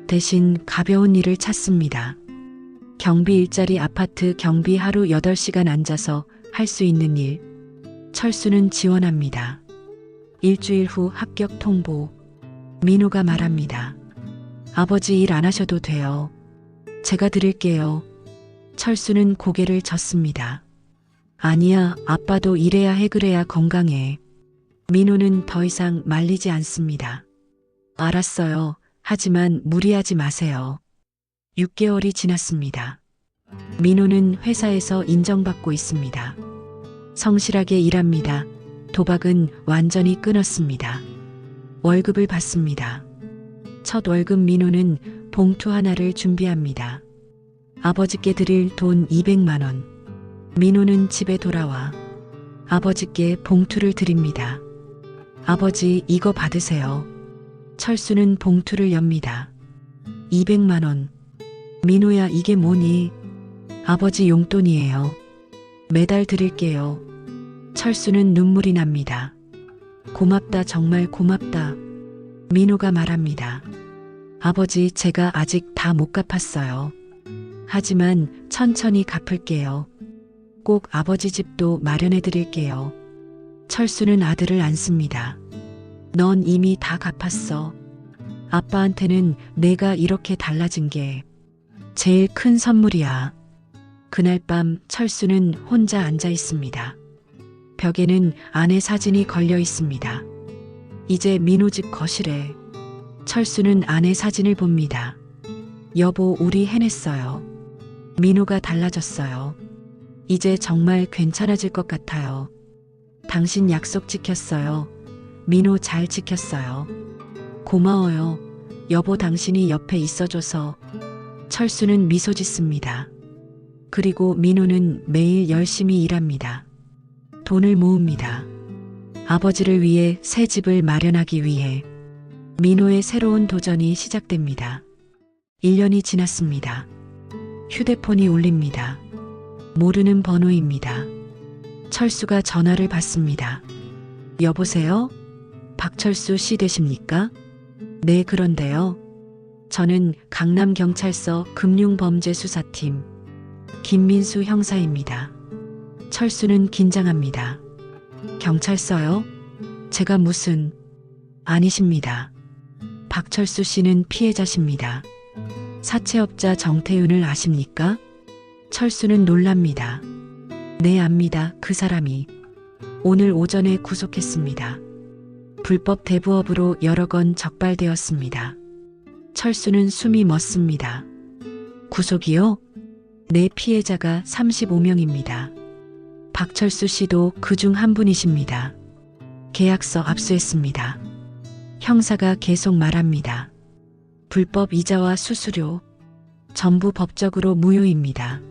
대신 가벼운 일을 찾습니다. 경비 일자리 아파트 경비 하루 8시간 앉아서 할 수 있는 일. 철수는 지원합니다. 일주일 후 합격 통보. 민호가 말합니다. 아버지 일 안 하셔도 돼요. 제가 드릴게요. 철수는 고개를 젓습니다. 아니야, 아빠도 일해야 해, 그래야 건강해. 민호는 더 이상 말리지 않습니다. 알았어요. 하지만 무리하지 마세요. 6개월이 지났습니다. 민호는 회사에서 인정받고 있습니다. 성실하게 일합니다. 도박은 완전히 끊었습니다. 월급을 받습니다. 첫 월급 민호는 봉투 하나를 준비합니다. 아버지께 드릴 돈 200만 원. 민호는 집에 돌아와 아버지께 봉투를 드립니다. 아버지, 이거 받으세요. 철수는 봉투를 엽니다. 200만 원. 민호야, 이게 뭐니? 아버지 용돈이에요. 매달 드릴게요. 철수는 눈물이 납니다. 고맙다, 정말 고맙다. 민호가 말합니다. 아버지, 제가 아직 다 못 갚았어요. 하지만 천천히 갚을게요. 꼭 아버지 집도 마련해 드릴게요. 철수는 아들을 안습니다. 넌 이미 다 갚았어. 아빠한테는 내가 이렇게 달라진 게 제일 큰 선물이야. 그날 밤 철수는 혼자 앉아 있습니다. 벽에는 아내 사진이 걸려 있습니다. 이제 민호 집 거실에 철수는 아내 사진을 봅니다. 여보, 우리 해냈어요. 민호가 달라졌어요. 이제 정말 괜찮아질 것 같아요. 당신 약속 지켰어요. 민호 잘 지켰어요. 고마워요. 여보, 당신이 옆에 있어줘서. 철수는 미소 짓습니다. 그리고 민호는 매일 열심히 일합니다. 돈을 모읍니다. 아버지를 위해 새 집을 마련하기 위해. 민호의 새로운 도전이 시작됩니다. 1년이 지났습니다. 휴대폰이 울립니다. 모르는 번호입니다. 철수가 전화를 받습니다. 여보세요? 박철수 씨 되십니까? 네, 그런데요. 저는 강남경찰서 금융범죄수사팀 김민수 형사입니다. 철수는 긴장합니다. 경찰서요? 제가 무슨... 아니십니다. 박철수 씨는 피해자십니다. 사채업자 정태윤을 아십니까? 철수는 놀랍니다. 네, 압니다. 그 사람이 오늘 오전에 구속했습니다. 불법 대부업으로 여러 건 적발되었습니다. 철수는 숨이 멎습니다. 구속이요? 네, 피해자가 35명입니다. 박철수 씨도 그중 한 분이십니다. 계약서 압수했습니다. 형사가 계속 말합니다. 불법 이자와 수수료 전부 법적으로 무효입니다.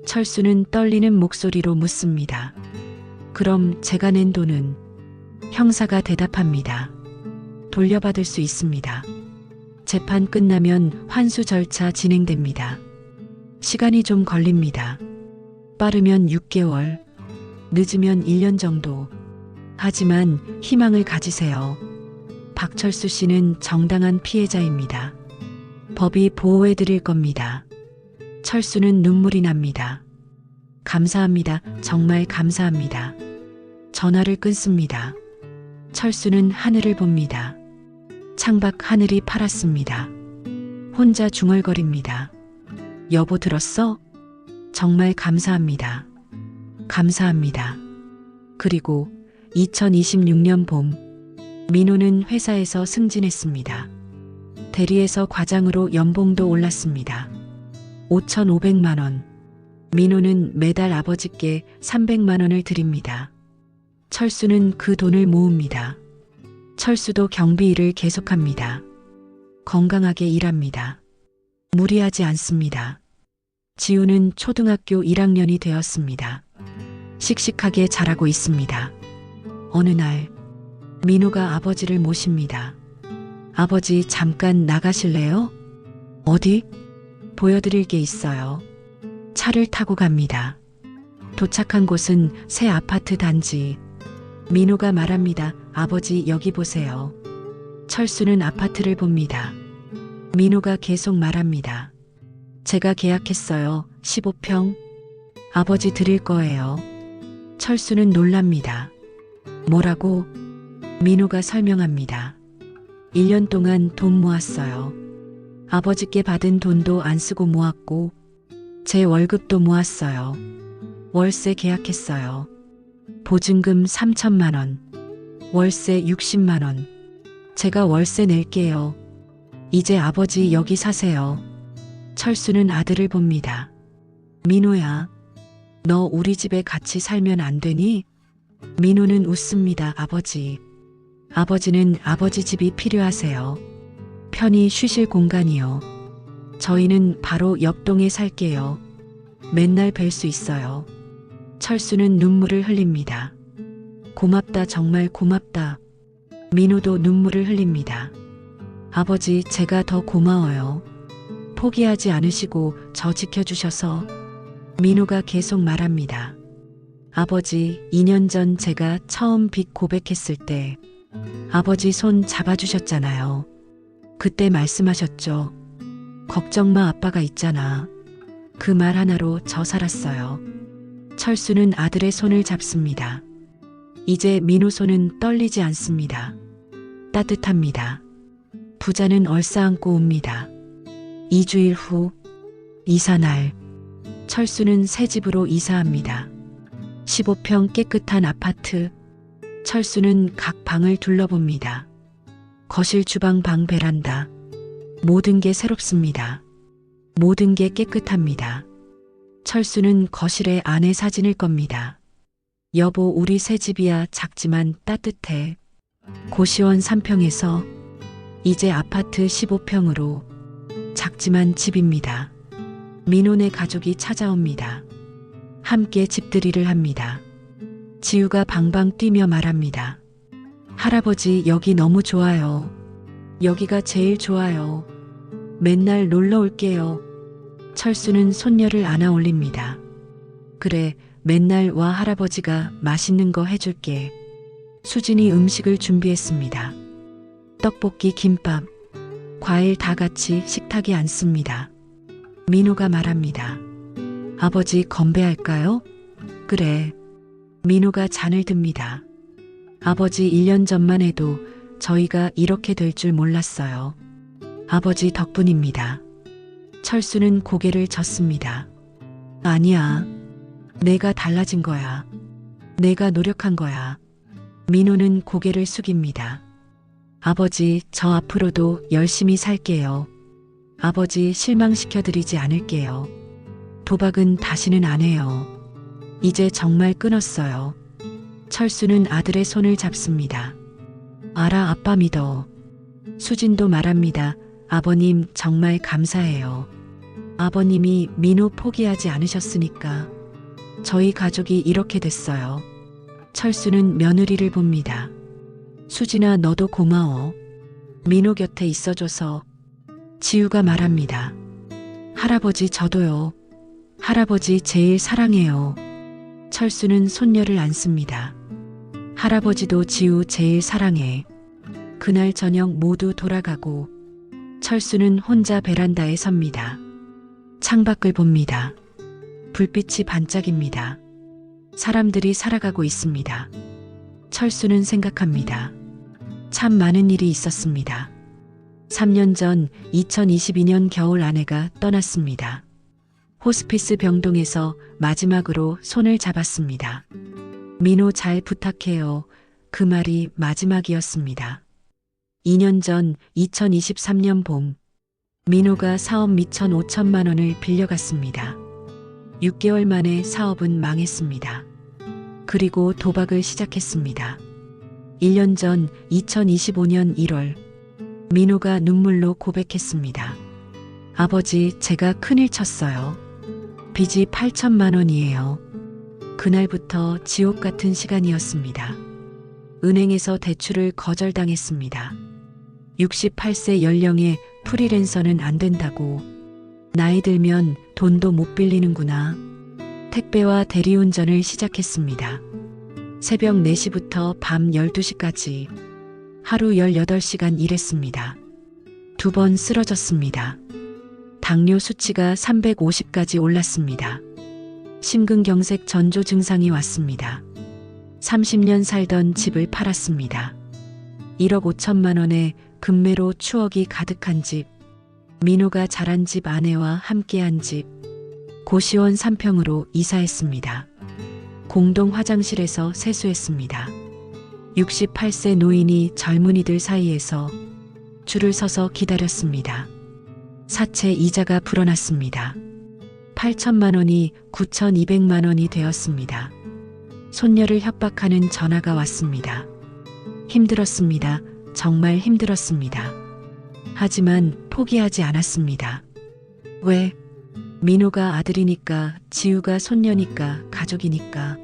철수는 떨리는 목소리로 묻습니다. 그럼 제가 낸 돈은? 형사가 대답합니다. 돌려받을 수 있습니다. 재판 끝나면 환수 절차 진행됩니다. 시간이 좀 걸립니다. 빠르면 6개월, 늦으면 1년 정도. 하지만 희망을 가지세요. 박철수 씨는 정당한 피해자입니다. 법이 보호해 드릴 겁니다. 철수는 눈물이 납니다. 감사합니다. 정말 감사합니다. 전화를 끊습니다. 철수는 하늘을 봅니다. 창밖 하늘이 파랗습니다. 혼자 중얼거립니다. 여보, 들었어? 정말 감사합니다. 감사합니다. 그리고 2026년 봄, 민호는 회사에서 승진했습니다. 대리에서 과장으로 연봉도 올랐습니다. 5,500만 원. 민호는 매달 아버지께 300만 원을 드립니다. 철수는 그 돈을 모읍니다. 철수도 경비 일을 계속합니다. 건강하게 일합니다. 무리하지 않습니다. 지우는 초등학교 1학년이 되었습니다. 씩씩하게 자라고 있습니다. 어느 날 민호가 아버지를 모십니다. 아버지, 잠깐 나가실래요? 어디? 보여드릴 게 있어요. 차를 타고 갑니다. 도착한 곳은 새 아파트 단지. 민호가 말합니다. 아버지, 여기 보세요. 철수는 아파트를 봅니다. 민호가 계속 말합니다. 제가 계약했어요. 15평. 아버지 드릴 거예요. 철수는 놀랍니다. 뭐라고? 민호가 설명합니다. 1년 동안 돈 모았어요. 아버지께 받은 돈도 안 쓰고 모았고 제 월급도 모았어요. 월세 계약했어요. 보증금 3천만 원. 월세 60만 원. 제가 월세 낼게요. 이제 아버지 여기 사세요. 철수는 아들을 봅니다. 민호야, 너 우리 집에 같이 살면 안 되니? 민호는 웃습니다. 아버지. 아버지는 아버지 집이 필요하세요. 편히 쉬실 공간이요. 저희는 바로 옆동에 살게요. 맨날 뵐 수 있어요. 철수는 눈물을 흘립니다. 고맙다, 정말 고맙다. 민호도 눈물을 흘립니다. 아버지, 제가 더 고마워요. 포기하지 않으시고 저 지켜주셔서. 민호가 계속 말합니다. 아버지, 2년 전 제가 처음 빚 고백했을 때 아버지 손 잡아주셨잖아요. 그때 말씀하셨죠. 걱정 마, 아빠가 있잖아. 그 말 하나로 저 살았어요. 철수는 아들의 손을 잡습니다. 이제 민호 손은 떨리지 않습니다. 따뜻합니다. 부자는 얼싸안고 옵니다. 2주일 후 이사날. 철수는 새 집으로 이사합니다. 15평 깨끗한 아파트. 철수는 각 방을 둘러봅니다. 거실, 주방, 방, 베란다. 모든 게 새롭습니다. 모든 게 깨끗합니다. 철수는 거실에 아내 사진을 겁니다. 여보, 우리 새 집이야. 작지만 따뜻해. 고시원 3평에서 이제 아파트 15평으로 작지만 집입니다. 민호네 가족이 찾아옵니다. 함께 집들이를 합니다. 지우가 방방 뛰며 말합니다. 할아버지, 여기 너무 좋아요. 여기가 제일 좋아요. 맨날 놀러 올게요. 철수는 손녀를 안아 올립니다. 그래, 맨날 와. 할아버지가 맛있는 거 해줄게. 수진이 음식을 준비했습니다. 떡볶이, 김밥, 과일 다 같이 식탁에 앉습니다. 민호가 말합니다. 아버지, 건배할까요? 그래. 민호가 잔을 듭니다. 아버지, 1년 전만 해도 저희가 이렇게 될 줄 몰랐어요. 아버지 덕분입니다. 철수는 고개를 젓습니다. 아니야. 내가 달라진 거야. 내가 노력한 거야. 민호는 고개를 숙입니다. 아버지, 저 앞으로도 열심히 살게요. 아버지, 실망시켜드리지 않을게요. 도박은 다시는 안 해요. 이제 정말 끊었어요. 철수는 아들의 손을 잡습니다. 알아, 아빠 믿어. 수진도 말합니다. 아버님, 정말 감사해요. 아버님이 민호 포기하지 않으셨으니까 저희 가족이 이렇게 됐어요. 철수는 며느리를 봅니다. 수진아, 너도 고마워. 민호 곁에 있어줘서. 지우가 말합니다. 할아버지, 저도요. 할아버지 제일 사랑해요. 철수는 손녀를 안습니다. 할아버지도 지우 제일 사랑해. 그날 저녁 모두 돌아가고 철수는 혼자 베란다에 섭니다. 창밖을 봅니다. 불빛이 반짝입니다. 사람들이 살아가고 있습니다. 철수는 생각합니다. 참 많은 일이 있었습니다. 3년 전 2022년 겨울 아내가 떠났습니다. 호스피스 병동에서 마지막으로 손을 잡았습니다. 민호 잘 부탁해요. 그 말이 마지막이었습니다. 2년 전 2023년 봄, 민호가 사업 미천 5천만 원을 빌려갔습니다. 6개월 만에 사업은 망했습니다. 그리고 도박을 시작했습니다. 1년 전 2025년 1월, 민호가 눈물로 고백했습니다. 아버지, 제가 큰일 쳤어요. 빚이 8천만 원이에요. 그날부터 지옥 같은 시간이었습니다. 은행에서 대출을 거절당했습니다. 68세 연령에 프리랜서는 안 된다고. 나이 들면 돈도 못 빌리는구나. 택배와 대리운전을 시작했습니다. 새벽 4시부터 밤 12시까지 하루 18시간 일했습니다. 2번 쓰러졌습니다. 당뇨 수치가 350까지 올랐습니다. 심근경색 전조 증상이 왔습니다. 30년 살던 집을 팔았습니다. 1억 5천만 원의 금매로 추억이 가득한 집, 민호가 자란 집, 아내와 함께한 집, 고시원 3평으로 이사했습니다. 공동 화장실에서 세수했습니다. 68세 노인이 젊은이들 사이에서 줄을 서서 기다렸습니다. 사채 이자가 불어났습니다. 8천만 원이 9,200만 원이 되었습니다. 손녀를 협박하는 전화가 왔습니다. 힘들었습니다. 정말 힘들었습니다. 하지만 포기하지 않았습니다. 왜? 민호가 아들이니까, 지우가 손녀니까, 가족이니까,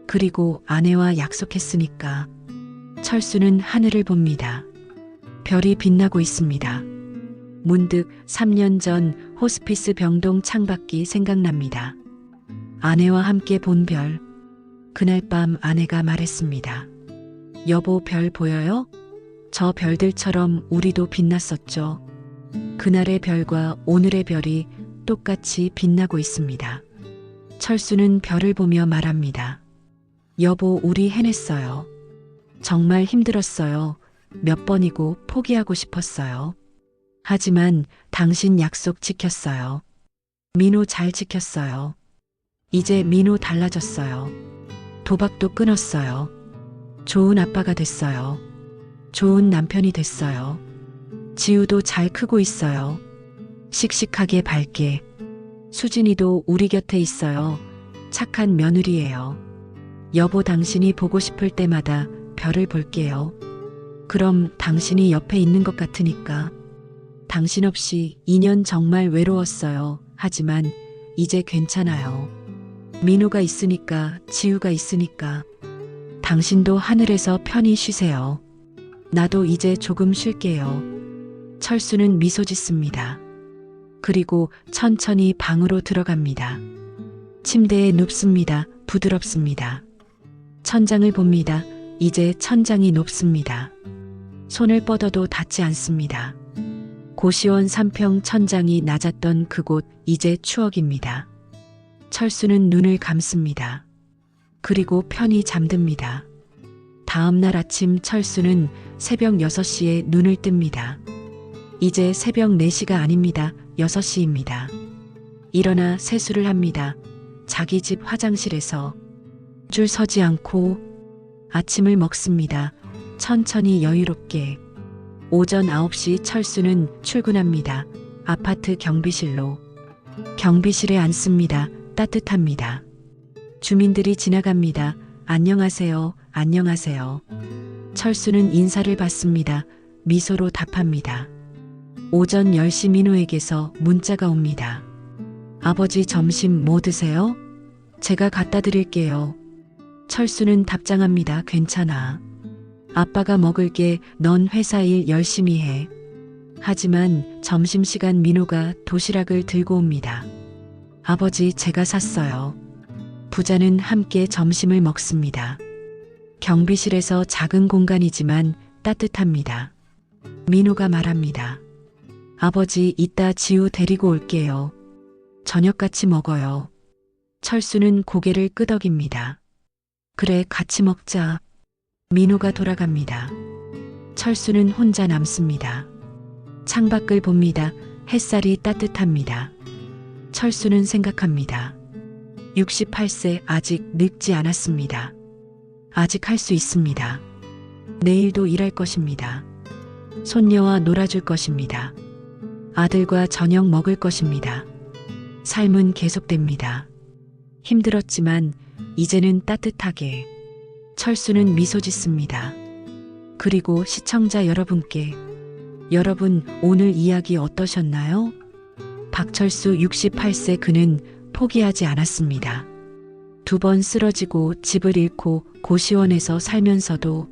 그리고 아내와 약속했으니까. 철수는 하늘을 봅니다. 별이 빛나고 있습니다. 문득 3년 전 호스피스 병동 창밖이 생각납니다. 아내와 함께 본 별. 그날 밤 아내가 말했습니다. 여보, 별 보여요? 저 별들처럼 우리도 빛났었죠. 그날의 별과 오늘의 별이 똑같이 빛나고 있습니다. 철수는 별을 보며 말합니다. 여보, 우리 해냈어요. 정말 힘들었어요. 몇 번이고 포기하고 싶었어요. 하지만 당신 약속 지켰어요. 민호 잘 지켰어요. 이제 민호 달라졌어요. 도박도 끊었어요. 좋은 아빠가 됐어요. 좋은 남편이 됐어요. 지우도 잘 크고 있어요. 씩씩하게 밝게. 수진이도 우리 곁에 있어요. 착한 며느리예요. 여보, 당신이 보고 싶을 때마다 별을 볼게요. 그럼 당신이 옆에 있는 것 같으니까. 당신 없이 2년 정말 외로웠어요. 하지만 이제 괜찮아요. 민호가 있으니까, 지우가 있으니까. 당신도 하늘에서 편히 쉬세요. 나도 이제 조금 쉴게요. 철수는 미소 짓습니다. 그리고 천천히 방으로 들어갑니다. 침대에 눕습니다. 부드럽습니다. 천장을 봅니다. 이제 천장이 높습니다. 손을 뻗어도 닿지 않습니다. 고시원 3평 천장이 낮았던 그곳, 이제 추억입니다. 철수는 눈을 감습니다. 그리고 편히 잠듭니다. 다음 날 아침 철수는 새벽 6시에 눈을 뜹니다. 이제 새벽 4시가 아닙니다. 6시입니다. 일어나 세수를 합니다. 자기 집 화장실에서 줄 서지 않고 아침을 먹습니다. 천천히 여유롭게. 오전 9시 철수는 출근합니다. 아파트 경비실로. 경비실에 앉습니다. 따뜻합니다. 주민들이 지나갑니다. 안녕하세요. 안녕하세요. 철수는 인사를 받습니다. 미소로 답합니다. 오전 10시 민호에게서 문자가 옵니다. 아버지, 점심 뭐 드세요? 제가 갖다 드릴게요. 철수는 답장합니다. 괜찮아. 아빠가 먹을게. 넌 회사 일 열심히 해. 하지만 점심시간 민호가 도시락을 들고 옵니다. 아버지, 제가 샀어요. 부자는 함께 점심을 먹습니다. 경비실에서 작은 공간이지만 따뜻합니다. 민호가 말합니다. 아버지, 이따 지우 데리고 올게요. 저녁 같이 먹어요. 철수는 고개를 끄덕입니다. 그래, 같이 먹자. 민호가 돌아갑니다. 철수는 혼자 남습니다. 창밖을 봅니다. 햇살이 따뜻합니다. 철수는 생각합니다. 68세, 아직 늙지 않았습니다. 아직 할 수 있습니다. 내일도 일할 것입니다. 손녀와 놀아줄 것입니다. 아들과 저녁 먹을 것입니다. 삶은 계속됩니다. 힘들었지만 이제는 따뜻하게. 철수는 미소 짓습니다. 그리고 시청자 여러분께, 여러분 오늘 이야기 어떠셨나요? 박철수 68세, 그는 포기하지 않았습니다. 2번 쓰러지고 집을 잃고 고시원에서 살면서도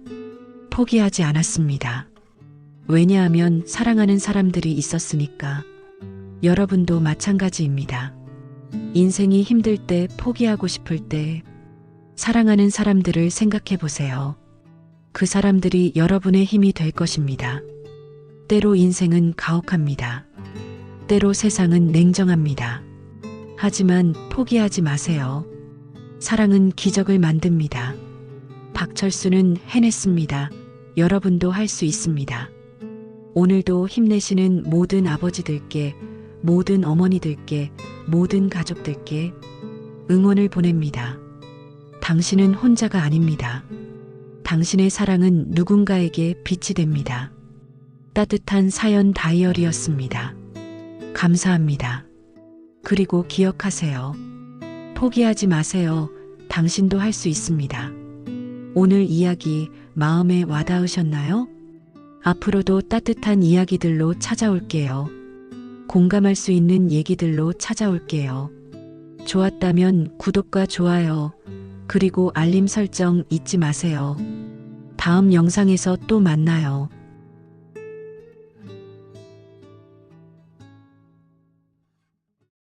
포기하지 않았습니다. 왜냐하면 사랑하는 사람들이 있었으니까. 여러분도 마찬가지입니다. 인생이 힘들 때, 포기하고 싶을 때 사랑하는 사람들을 생각해 보세요. 그 사람들이 여러분의 힘이 될 것입니다. 때로 인생은 가혹합니다. 때로 세상은 냉정합니다. 하지만 포기하지 마세요. 사랑은 기적을 만듭니다. 박철수는 해냈습니다. 여러분도 할 수 있습니다. 오늘도 힘내시는 모든 아버지들께, 모든 어머니들께, 모든 가족들께 응원을 보냅니다. 당신은 혼자가 아닙니다. 당신의 사랑은 누군가에게 빛이 됩니다. 따뜻한 사연 다이어리였습니다. 감사합니다. 그리고 기억하세요. 포기하지 마세요. 당신도 할 수 있습니다. 오늘 이야기 마음에 와닿으셨나요? 앞으로도 따뜻한 이야기들로 찾아올게요. 공감할 수 있는 얘기들로 찾아올게요. 좋았다면 구독과 좋아요, 그리고 알림 설정 잊지 마세요. 다음 영상에서 또 만나요.